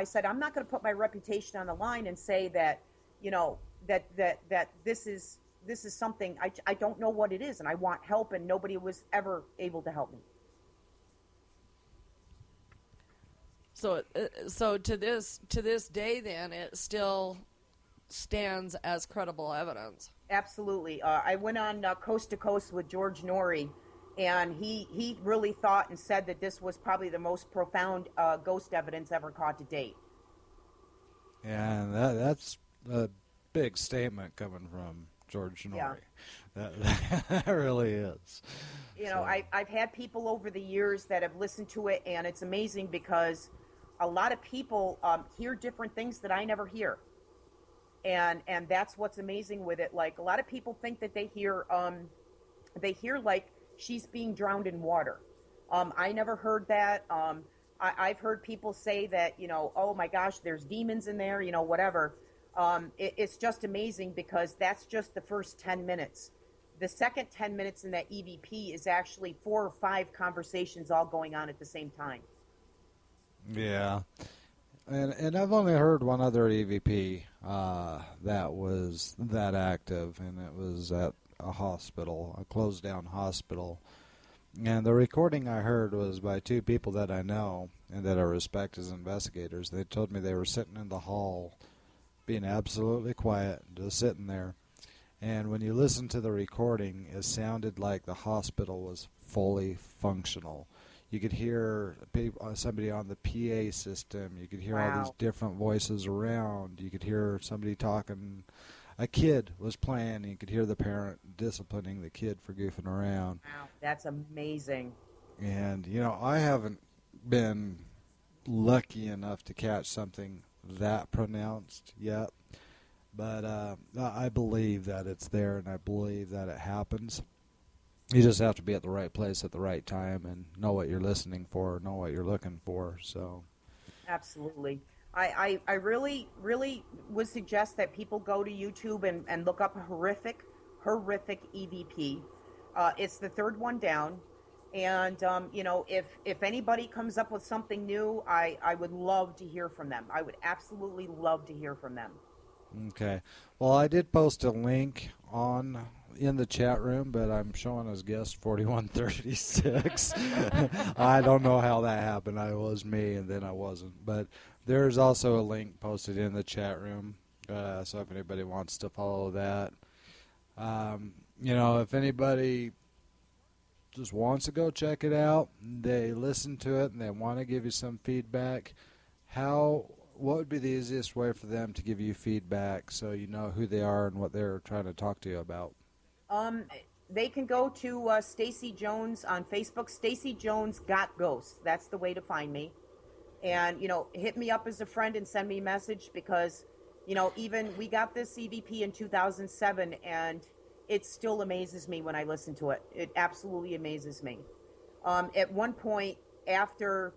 said, I'm not going to put my reputation on the line and say that, that this is something I don't know what it is, and I want help, and nobody was ever able to help me. So to this day, then it still stands as credible evidence. Absolutely. I went on Coast to Coast with George Norrie, and he really thought and said that this was probably the most profound ghost evidence ever caught to date. Yeah, and that's a big statement coming from George Norrie. Yeah. That really is. I've had people over the years that have listened to it, and it's amazing because a lot of people hear different things that I never hear. And that's what's amazing with it. Like, a lot of people think that they hear like she's being drowned in water. I never heard that. I've heard people say that, oh my gosh, there's demons in there, whatever. It's just amazing because that's just the first 10 minutes. The second 10 minutes in that EVP is actually 4 or 5 conversations all going on at the same time. Yeah. And I've only heard one other EVP that was that active, and it was at a hospital, a closed-down hospital. And the recording I heard was by 2 people that I know and that I respect as investigators. They told me they were sitting in the hall, being absolutely quiet, just sitting there. And when you listen to the recording, it sounded like the hospital was fully functional. You could hear somebody on the PA system. You could hear all these different voices around. You could hear somebody talking. A kid was playing. You could hear the parent disciplining the kid for goofing around. Wow, that's amazing. And, I haven't been lucky enough to catch something that pronounced yet. But I believe that it's there, and I believe that it happens. You just have to be at the right place at the right time and know what you're listening for, know what you're looking for. So, absolutely. I really, really would suggest that people go to YouTube and look up a horrific EVP. It's the 3rd one down. And, if anybody comes up with something new, I would love to hear from them. I would absolutely love to hear from them. Okay. Well, I did post a link in the chat room, but I'm showing as guest 4136. I don't know how that happened. I was me, and then I wasn't. But there's also a link posted in the chat room, so if anybody wants to follow that. If anybody just wants to go check it out, they listen to it, and they want to give you some feedback, what would be the easiest way for them to give you feedback so you know who they are and what they're trying to talk to you about? They can go to Stacey Jones on Facebook. Stacey Jones Got Ghosts. That's the way to find me. And, hit me up as a friend and send me a message because, even we got this EVP in 2007 and it still amazes me when I listen to it. It absolutely amazes me. At one point, after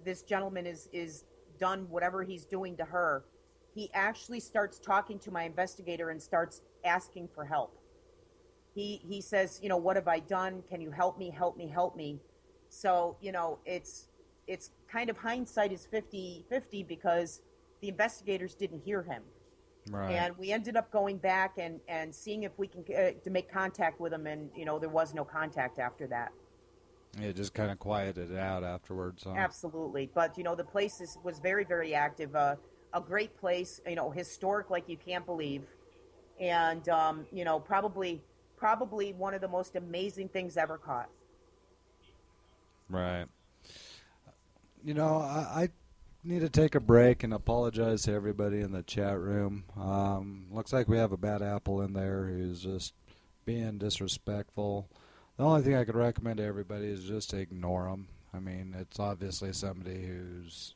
this gentleman is done whatever he's doing to her, he actually starts talking to my investigator and starts asking for help. He says, what have I done? Can you help me, help me, help me? So, it's kind of hindsight is 50-50 because the investigators didn't hear him. Right. And we ended up going back and seeing if we can to make contact with him, and, there was no contact after that. It just kind of quieted it out afterwards. Huh? Absolutely. But, the place was very, very active. A great place, historic like you can't believe. And, probably one of the most amazing things ever caught. Right. I need to take a break and apologize to everybody in the chat room. Looks like we have a bad apple in there who's just being disrespectful. The only thing I could recommend to everybody is just to ignore them. I mean, it's obviously somebody who's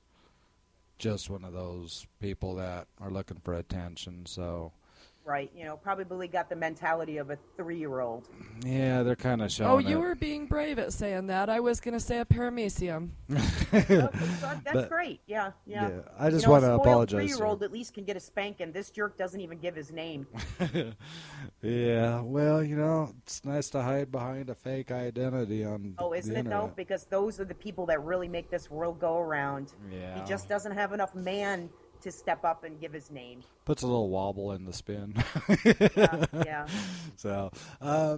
just one of those people that are looking for attention, so... Right, probably got the mentality of a 3-year-old. Yeah, they're kind of showing Oh, it. you were being brave at saying that. I was going to say a paramecium. That's great, yeah. I just want to a spoiled apologize. 3-year-old at least can get a spanking. This jerk doesn't even give his name. Yeah, well, it's nice to hide behind a fake identity on isn't the it, though? internet. Because those are the people that really make this world go around. Yeah. He just doesn't have enough man to step up and give his name. Puts a little wobble in the spin. Yeah. So, I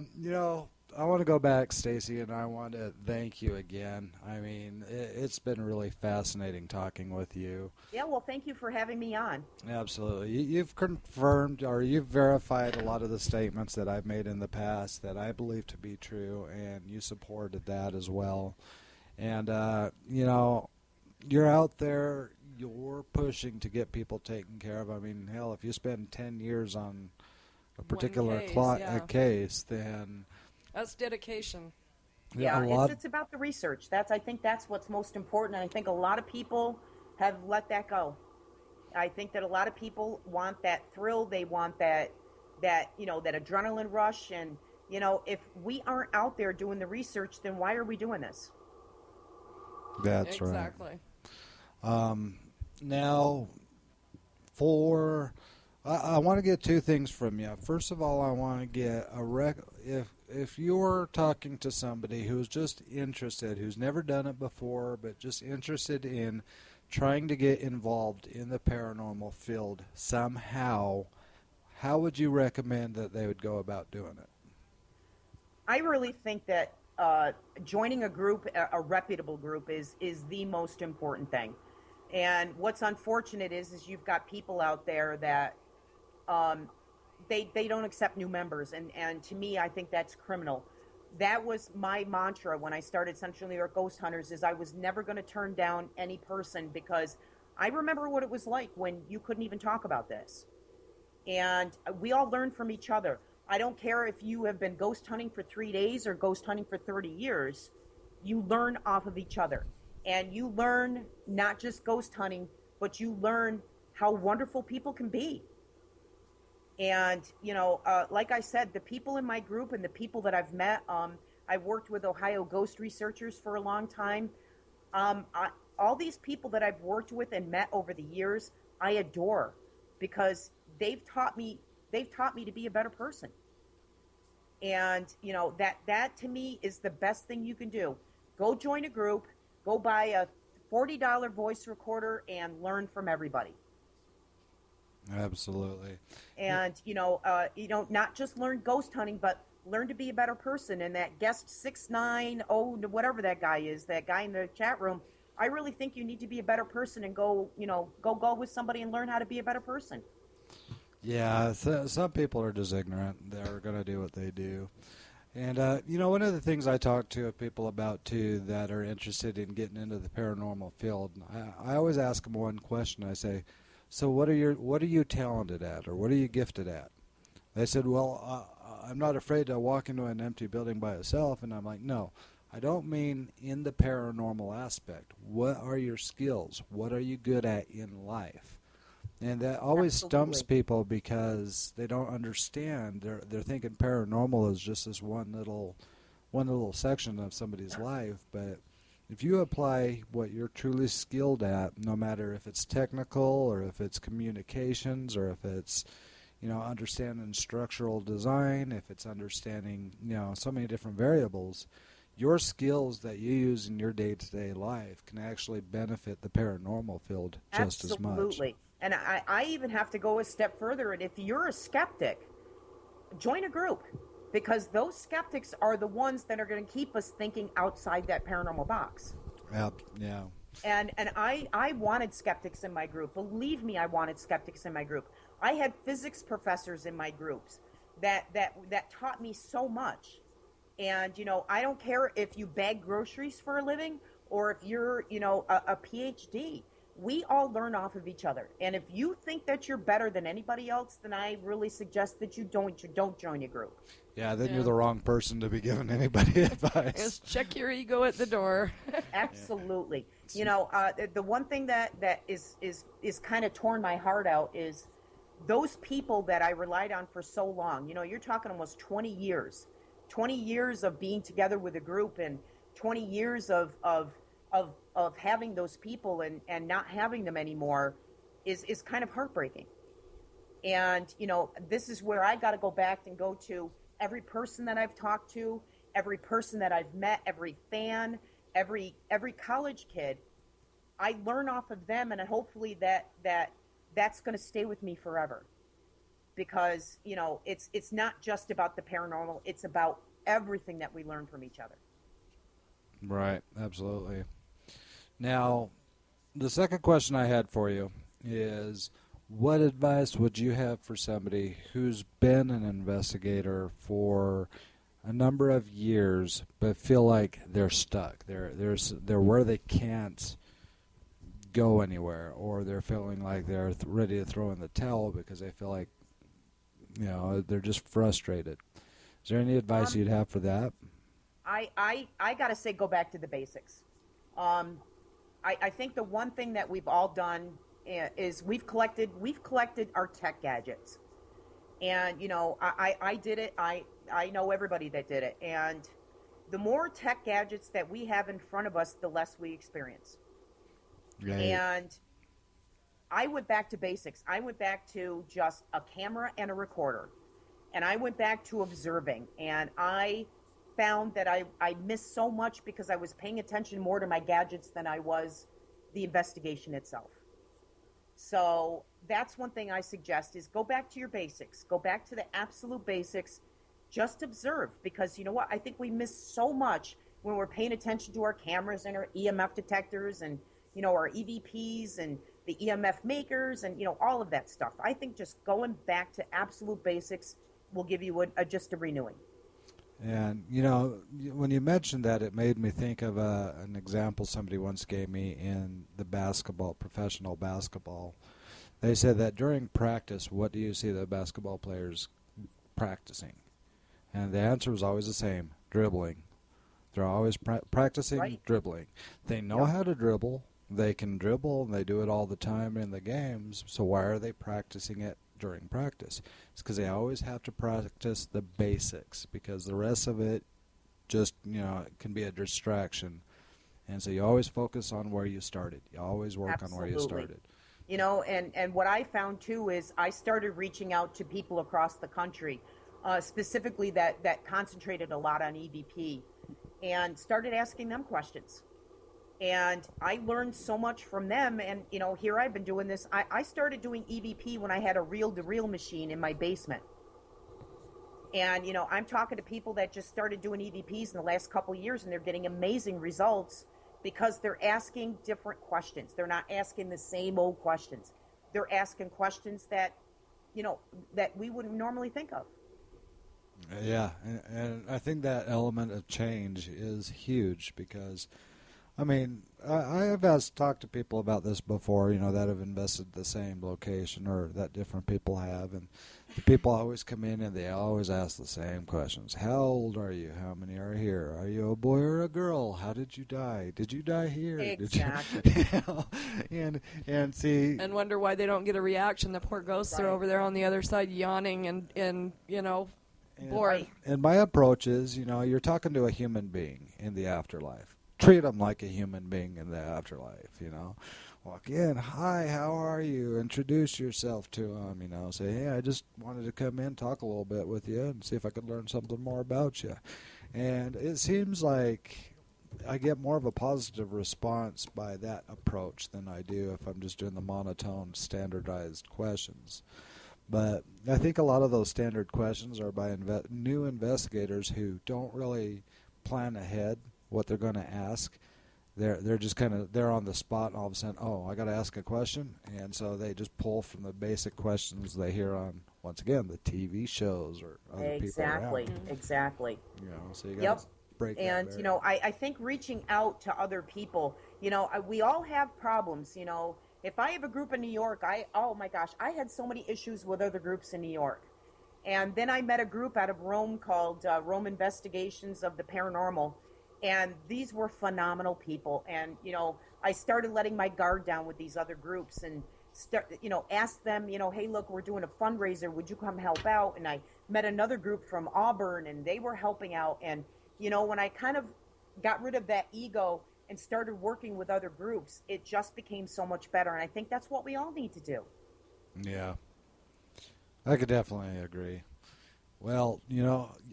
want to go back, Stacey, and I want to thank you again. I mean, it's been really fascinating talking with you. Yeah, well, thank you for having me on. Absolutely. You've confirmed or you've verified a lot of the statements that I've made in the past that I believe to be true, and you supported that as well. And, you're out there, you're pushing to get people taken care of. I mean, hell, if you spend 10 years on a particular case, then... That's dedication. Yeah, it's about the research. I think that's what's most important. And I think a lot of people have let that go. I think that a lot of people want that thrill. They want that adrenaline rush. And, if we aren't out there doing the research, then why are we doing this? That's right. Exactly. Now, I want to get two things from you. First of all, I want to get if you're talking to somebody who's just interested, who's never done it before, but just interested in trying to get involved in the paranormal field somehow, how would you recommend that they would go about doing it? I really think that joining a group, a reputable group, is the most important thing. And what's unfortunate is you've got people out there that they don't accept new members, and to me, I think that's criminal. That was my mantra when I started Central New York Ghost Hunters, is I was never going to turn down any person, because I remember what it was like when you couldn't even talk about this. And we all learn from each other. I don't care if you have been ghost hunting for 3 days or ghost hunting for 30 years, you learn off of each other. And you learn not just ghost hunting, but you learn how wonderful people can be. And, like I said, the people in my group and the people that I've met, I've worked with Ohio ghost researchers for a long time. All these people that I've worked with and met over the years, I adore, because they've taught me to be a better person. And, that to me is the best thing you can do. Go join a group, go buy a $40 voice recorder, and learn from everybody. Absolutely. And, not just learn ghost hunting, but learn to be a better person. And that guest 690, whatever that guy is, that guy in the chat room, I really think you need to be a better person and go with somebody and learn how to be a better person. Yeah, some people are just ignorant. They're going to do what they do. And, one of the things I talk to people about, too, that are interested in getting into the paranormal field, I always ask them one question. I say, so what are you talented at, or what are you gifted at? They said, well, I'm not afraid to walk into an empty building by itself. And I'm like, no, I don't mean in the paranormal aspect. What are your skills? What are you good at in life? And that always stumps people because they don't understand. They're thinking paranormal is just this one little section of somebody's life. But if you apply what you're truly skilled at, no matter if it's technical or if it's communications or if it's understanding structural design, if it's understanding so many different variables, your skills that you use in your day-to-day life can actually benefit the paranormal field just as much. Absolutely. And I even have to go a step further. And if you're a skeptic, join a group, because those skeptics are the ones that are going to keep us thinking outside that paranormal box. Yeah. And I wanted skeptics in my group. Believe me, I wanted skeptics in my group. I had physics professors in my groups that taught me so much. And, I don't care if you bag groceries for a living or if you're, a PhD. We all learn off of each other. And if you think that you're better than anybody else, then I really suggest that you don't join a group. Yeah, then you're the wrong person to be giving anybody advice. Just check your ego at the door. Absolutely. The one thing that is kind of torn my heart out is those people that I relied on for so long. You're talking almost 20 years. 20 years of being together with a group and 20 years of having those people and not having them anymore is kind of heartbreaking. And, this is where I got to go back and go to every person that I've talked to, every person that I've met, every fan, every college kid. I learn off of them, and hopefully that's going to stay with me forever. Because, it's not just about the paranormal. It's about everything that we learn from each other. Right, absolutely. Now, the second question I had for you is, what advice would you have for somebody who's been an investigator for a number of years but feel like they're stuck? They're where they can't go anywhere, or they're feeling like they're ready to throw in the towel because they feel like they're just frustrated. Is there any advice you'd have for that? I gotta say, go back to the basics. I think the one thing that we've all done is we've collected our tech gadgets, and I did it. I know everybody that did it, and the more tech gadgets that we have in front of us, the less we experience. Right. And I went back to basics. I went back to just a camera and a recorder. And I went back to observing. And I found that I missed so much because I was paying attention more to my gadgets than I was the investigation itself. So that's one thing I suggest is go back to your basics. Go back to the absolute basics. Just observe. Because you know what? I think we miss so much when we're paying attention to our cameras and our EMF detectors and, our EVPs and the EMF makers and, all of that stuff. I think just going back to absolute basics will give you just a renewing. And, when you mentioned that, it made me think of an example somebody once gave me in the professional basketball. They said that during practice, what do you see the basketball players practicing? And the answer was always the same, dribbling. They're always practicing dribbling. They know how to dribble. They can dribble, and they do it all the time in the games. So why are they practicing it during practice? It's because they always have to practice the basics, because the rest of it just, it can be a distraction. And so you always focus on where you started. You always work on where you started. And what I found, too, is I started reaching out to people across the country, specifically that concentrated a lot on EVP, and started asking them questions. And I learned so much from them. And, here I've been doing this. I started doing EVP when I had a reel-to-reel machine in my basement. And, I'm talking to people that just started doing EVPs in the last couple of years, and they're getting amazing results because they're asking different questions. They're not asking the same old questions. They're asking questions that, that we wouldn't normally think of. Yeah, and I think that element of change is huge because, I mean, I have talked to people about this before, that have invested the same location or that different people have, and the people always come in and they always ask the same questions. How old are you? How many are here? Are you a boy or a girl? How did you die? Did you die here? Exactly. Did you, and see... And wonder why they don't get a reaction. The poor ghosts are Right. over there on the other side yawning and bored. And my approach is, you're talking to a human being in the afterlife. Treat them like a human being in the afterlife, Walk in, hi, how are you? Introduce yourself to them, say, hey, I just wanted to come in, talk a little bit with you, and see if I could learn something more about you. And it seems like I get more of a positive response by that approach than I do if I'm just doing the monotone, standardized questions. But I think a lot of those standard questions are by new investigators who don't really plan ahead what they're going to ask. They're just they're on the spot, and all of a sudden, oh, I got to ask a question, and so they just pull from the basic questions they hear on, once again, the TV shows or other people around. Exactly. So you got to break that barrier. I think reaching out to other people, we all have problems, If I have a group in New York, oh my gosh, I had so many issues with other groups in New York. And then I met a group out of Rome called Rome Investigations of the Paranormal. And these were phenomenal people. And, I started letting my guard down with these other groups and ask them, hey, look, we're doing a fundraiser. Would you come help out? And I met another group from Auburn and they were helping out. And, when I kind of got rid of that ego and started working with other groups, it just became so much better. And I think that's what we all need to do. Yeah. I could definitely agree. Well,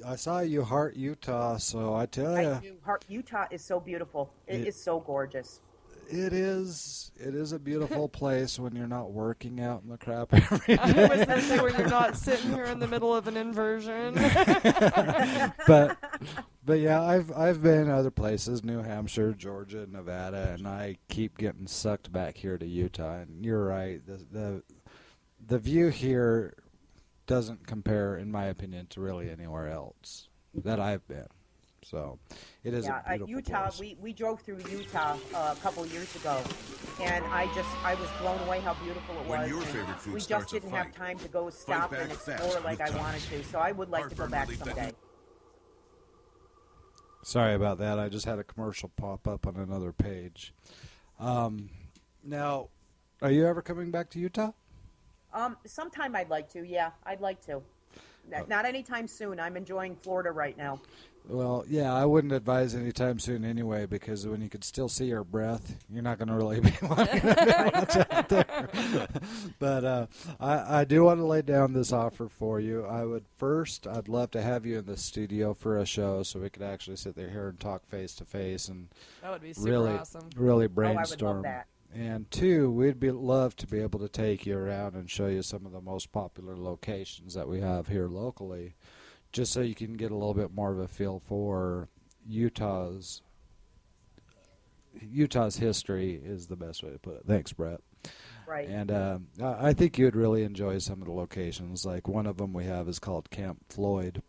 I saw you Heart Utah, so I tell you. I do. Utah is so beautiful. It is so gorgeous. It is. It is a beautiful place when you're not working out in the crap every I day. was going to say when you're not sitting here in the middle of an inversion. But yeah, I've been other places, New Hampshire, Georgia, Nevada, and I keep getting sucked back here to Utah. And you're right. The view here doesn't compare, in my opinion, to really anywhere else that I've been. So it is a beautiful Utah. place. We drove through Utah a couple years ago, and I was blown away how beautiful it was. When your favorite food we just starts a didn't have fight, time to go fight stop back and fast explore like with I wanted to. So I would like to go Heartburn back relief someday. Sorry about that. I just had a commercial pop up on another page. Now, are you ever coming back to Utah? Sometime I'd like to. Yeah, I'd like to. Not anytime soon. I'm enjoying Florida right now. Well, yeah, I wouldn't advise anytime soon anyway, because when you could still see your breath, you're not going to really be wanting to do much out there. But I do want to lay down this offer for you. I'd love to have you in the studio for a show so we could actually sit there here and talk face to face and That would be super awesome. really I brainstorm. would love that. And two, love to be able to take you around and show you some of the most popular locations that we have here locally, just so you can get a little bit more of a feel for Utah's history is the best way to put it. Thanks, Brett. Right. And I think you'd really enjoy some of the locations. Like one of them we have is called Camp Floyd.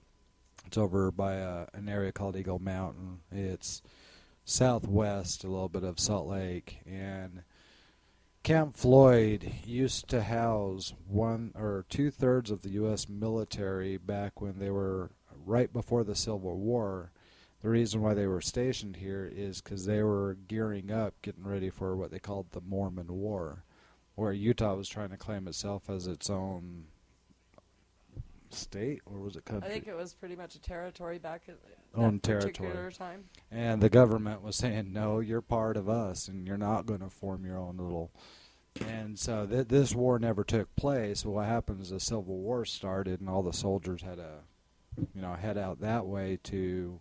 It's over by an area called Eagle Mountain. It's southwest, a little bit of Salt Lake, and Camp Floyd used to house 1 or 2/3 of the U.S. military back when they were right before the Civil War. The reason why they were stationed here is because they were gearing up, getting ready for what they called the Mormon War, where Utah was trying to claim itself as its own state, or was it country? I think it was pretty much a territory back at Own that territory. particular time. And the government was saying, no, you're part of us, and you're not going to form your own little... And so this war never took place. What happens is the Civil War started, and all the soldiers had to, head out that way to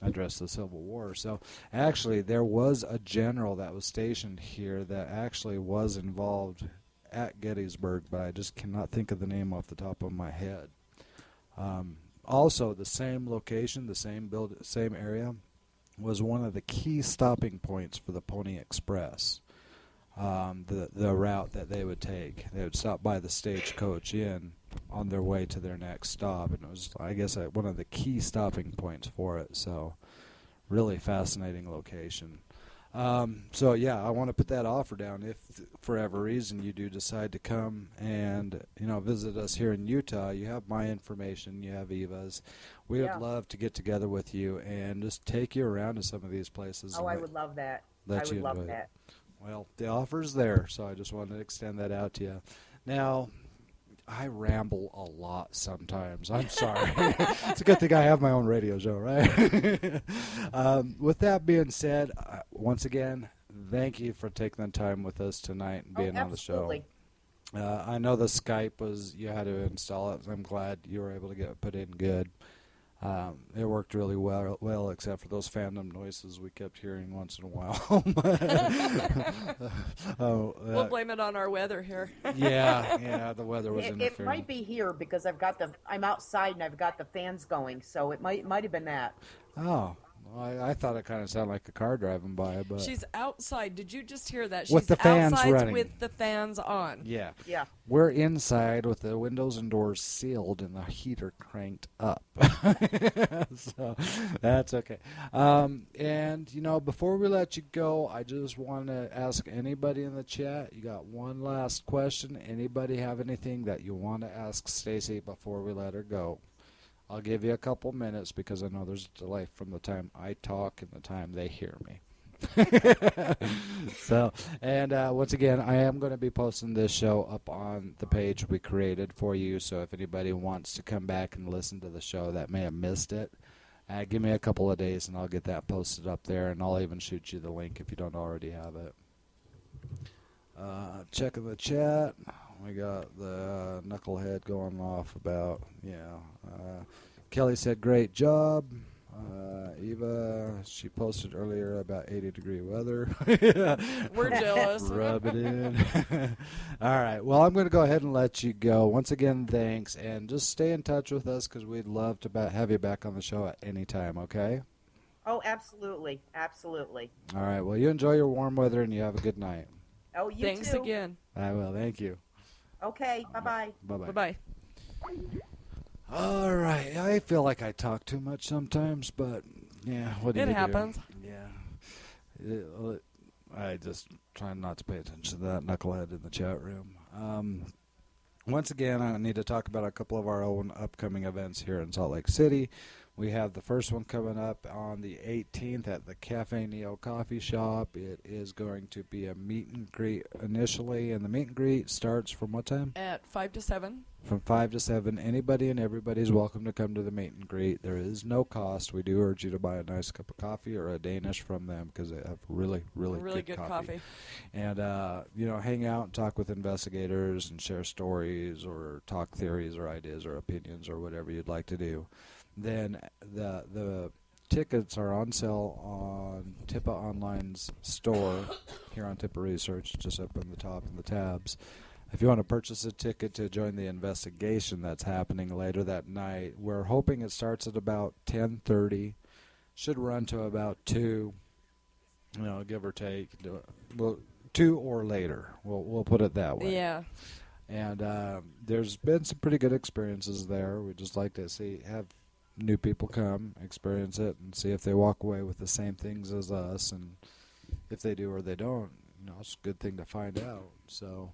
address the Civil War. So actually, there was a general that was stationed here that actually was involved at Gettysburg, but I just cannot think of the name off the top of my head. Also, the same location, the same area, was one of the key stopping points for the Pony Express. The route that they would take. They would stop by the Stagecoach Inn, on their way to their next stop, and it was, I guess, one of the key stopping points for it. So, really fascinating location. So yeah, I want to put that offer down. If for whatever reason you do decide to come and visit us here in Utah, you have my information, you have Eva's. We would love to get together with you and just take you around to some of these places. Oh, I would love that. I would love that. Well, the offer's there, so I just wanted to extend that out to you. Now, I ramble a lot sometimes. I'm sorry. It's a good thing I have my own radio show, right? With that being said, once again, thank you for taking the time with us tonight and being on the show. I know the Skype you had to install it. I'm glad you were able to get it put in good. It worked really well, except for those fandom noises we kept hearing once in a while. We'll blame it on our weather here. yeah, the weather was interfering. It might be here because I'm outside and I've got the fans going, so it might have been that. Oh. I thought it kind of sounded like a car driving by, but she's outside. Did you just hear that? She's with the fans outside running, with the fans on. Yeah. We're inside with the windows and doors sealed and the heater cranked up, so that's okay. And before we let you go, I just want to ask anybody in the chat. You got one last question? Anybody have anything that you want to ask Stacey before we let her go? I'll give you a couple minutes because I know there's a delay from the time I talk and the time they hear me. Once again, I am going to be posting this show up on the page we created for you. So if anybody wants to come back and listen to the show that may have missed it, give me a couple of days and I'll get that posted up there. And I'll even shoot you the link if you don't already have it. Checking the chat. We got the knucklehead going off about, Kelly said, great job. Eva, she posted earlier about 80-degree weather. We're jealous. Rub it in. All right. Well, I'm going to go ahead and let you go. Once again, thanks. And just stay in touch with us because we'd love to have you back on the show at any time, okay? Oh, absolutely. Absolutely. All right. Well, you enjoy your warm weather and you have a good night. Oh, you Thanks too. again. I will. Thank you. Okay. Bye-bye. Bye-bye. Bye-bye. All right. I feel like I talk too much sometimes, but yeah, what do you do? It happens. Yeah. I just try not to pay attention to that knucklehead in the chat room. Once again, I need to talk about a couple of our own upcoming events here in Salt Lake City. We have the first one coming up on the 18th at the Cafe Neo Coffee Shop. It is going to be a meet and greet initially, and the meet and greet starts from what time? At 5 to 7. From 5 to 7. Anybody and everybody is welcome to come to the meet and greet. There is no cost. We do urge you to buy a nice cup of coffee or a Danish from them because they have really good coffee. And, hang out and talk with investigators and share stories or talk theories or ideas or opinions or whatever you'd like to do. Then the tickets are on sale on Tippa Online's store here on Tippa Research, just up in the top in the tabs. If you want to purchase a ticket to join the investigation that's happening later that night, we're hoping it starts at about 10:30, should run to about 2, give or take. Well, 2 or later. We'll put it that way. Yeah. And there's been some pretty good experiences there. We'd just like to have new people come, experience it, and see if they walk away with the same things as us. And if they do or they don't, it's a good thing to find out. So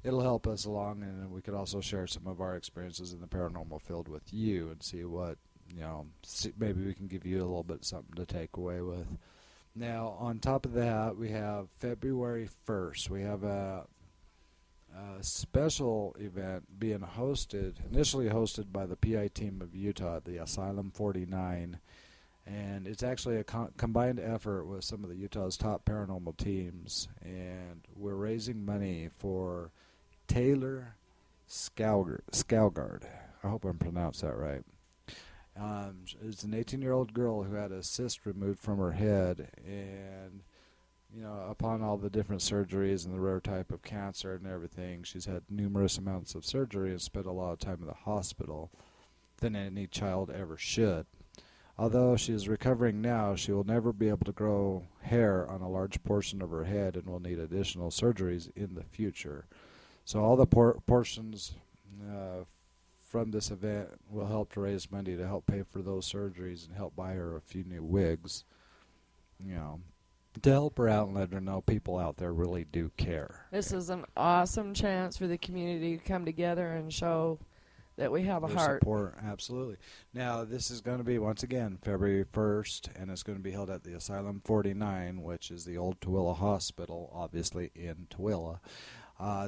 it'll help us along, and we could also share some of our experiences in the paranormal field with you and see what, maybe we can give you a little bit something to take away with. Now, on top of that, we have February 1st. We have a special event being initially hosted by the PI team of Utah at the Asylum 49, and it's actually a combined effort with some of the Utah's top paranormal teams, and we're raising money for Taylor Skalgard. I hope I'm pronounced that right. It's an 18-year-old girl who had a cyst removed from her head, and upon all the different surgeries and the rare type of cancer and everything, she's had numerous amounts of surgery and spent a lot of time in the hospital than any child ever should. Although she is recovering now, she will never be able to grow hair on a large portion of her head and will need additional surgeries in the future. So all the portions from this event will help to raise money to help pay for those surgeries and help buy her a few new wigs. You know, to help her out and let her know people out there really do care. This is an awesome chance for the community to come together and show that we have a Their heart. support, absolutely. Now, this is going to be, once again, February 1st, and it's going to be held at the Asylum 49, which is the old Tooele Hospital, obviously in Tooele.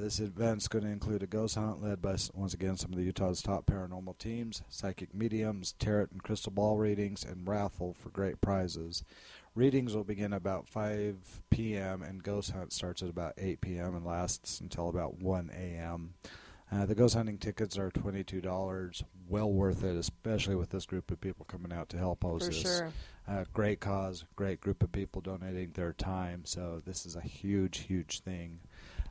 This event's going to include a ghost hunt led by, once again, some of the Utah's top paranormal teams, psychic mediums, tarot and crystal ball readings, and raffle for great prizes. Readings will begin about 5 p.m., and ghost hunt starts at about 8 p.m. and lasts until about 1 a.m. The ghost hunting tickets are $22. Well worth it, especially with this group of people coming out to help host For this. sure. Great cause, great group of people donating their time. So this is a huge, huge thing.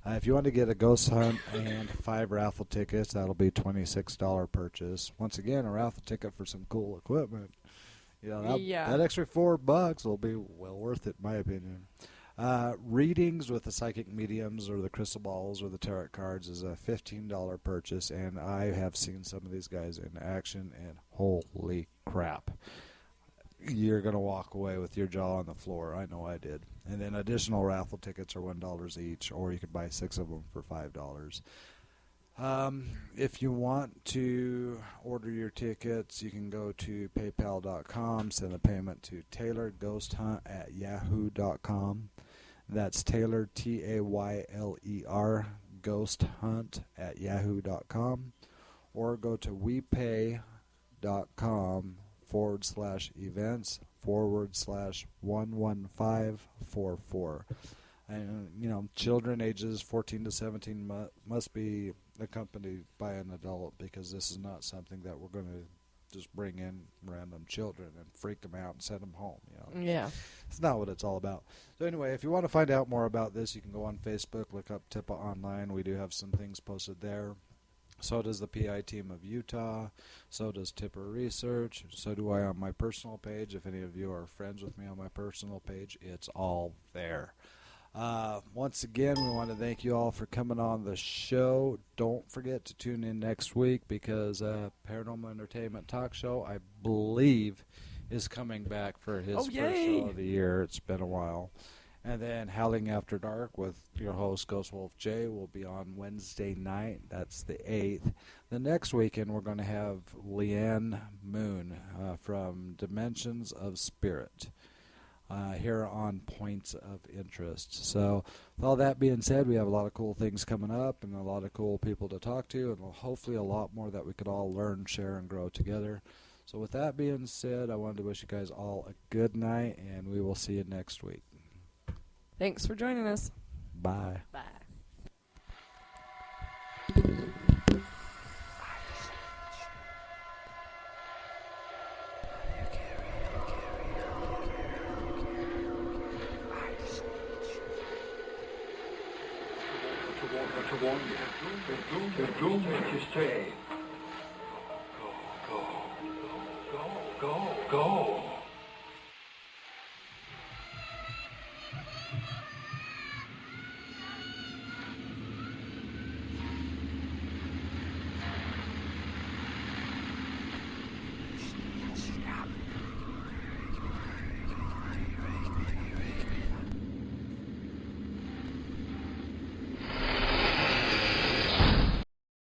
If you want to get a ghost hunt and 5 raffle tickets, that'll be $26 purchase. Once again, a raffle ticket for some cool equipment. You know, that extra $4 will be well worth it, in my opinion. Readings with the psychic mediums or the crystal balls or the tarot cards is a $15 purchase, and I have seen some of these guys in action, and holy crap. You're going to walk away with your jaw on the floor. I know I did. And then additional raffle tickets are $1 each, or you could buy 6 of them for $5. If you want to order your tickets, you can go to paypal.com, send a payment to taylorghosthunt@yahoo.com. That's Taylor, Tayler, ghosthunt@yahoo.com. Or go to wepay.com/events/11544. And, you know, children ages 14 to 17 must be accompanied by an adult, because this is not something that we're going to just bring in random children and freak them out and send them home. You know? Yeah. It's not what it's all about. So anyway, if you want to find out more about this, you can go on Facebook, look up TIPA Online. We do have some things posted there. So does the PI team of Utah. So does TIPA Research. So do I on my personal page. If any of you are friends with me on my personal page, it's all there. Once again, we want to thank you all for coming on the show. Don't forget to tune in next week, because Paranormal Entertainment Talk Show, I believe, is coming back for his first show of the year. It's been a while. And then Howling After Dark with your host, Ghost Wolf J, will be on Wednesday night. That's the 8th. The next weekend, we're going to have Leanne Moon from Dimensions of Spirit. Here on Points of Interest. So with all that being said, we have a lot of cool things coming up and a lot of cool people to talk to, and hopefully a lot more that we could all learn, share, and grow together. So with that being said, I wanted to wish you guys all a good night, and we will see you next week. Thanks for joining us. Bye. Bye. The doom that you stay. Go, go, go, go, go.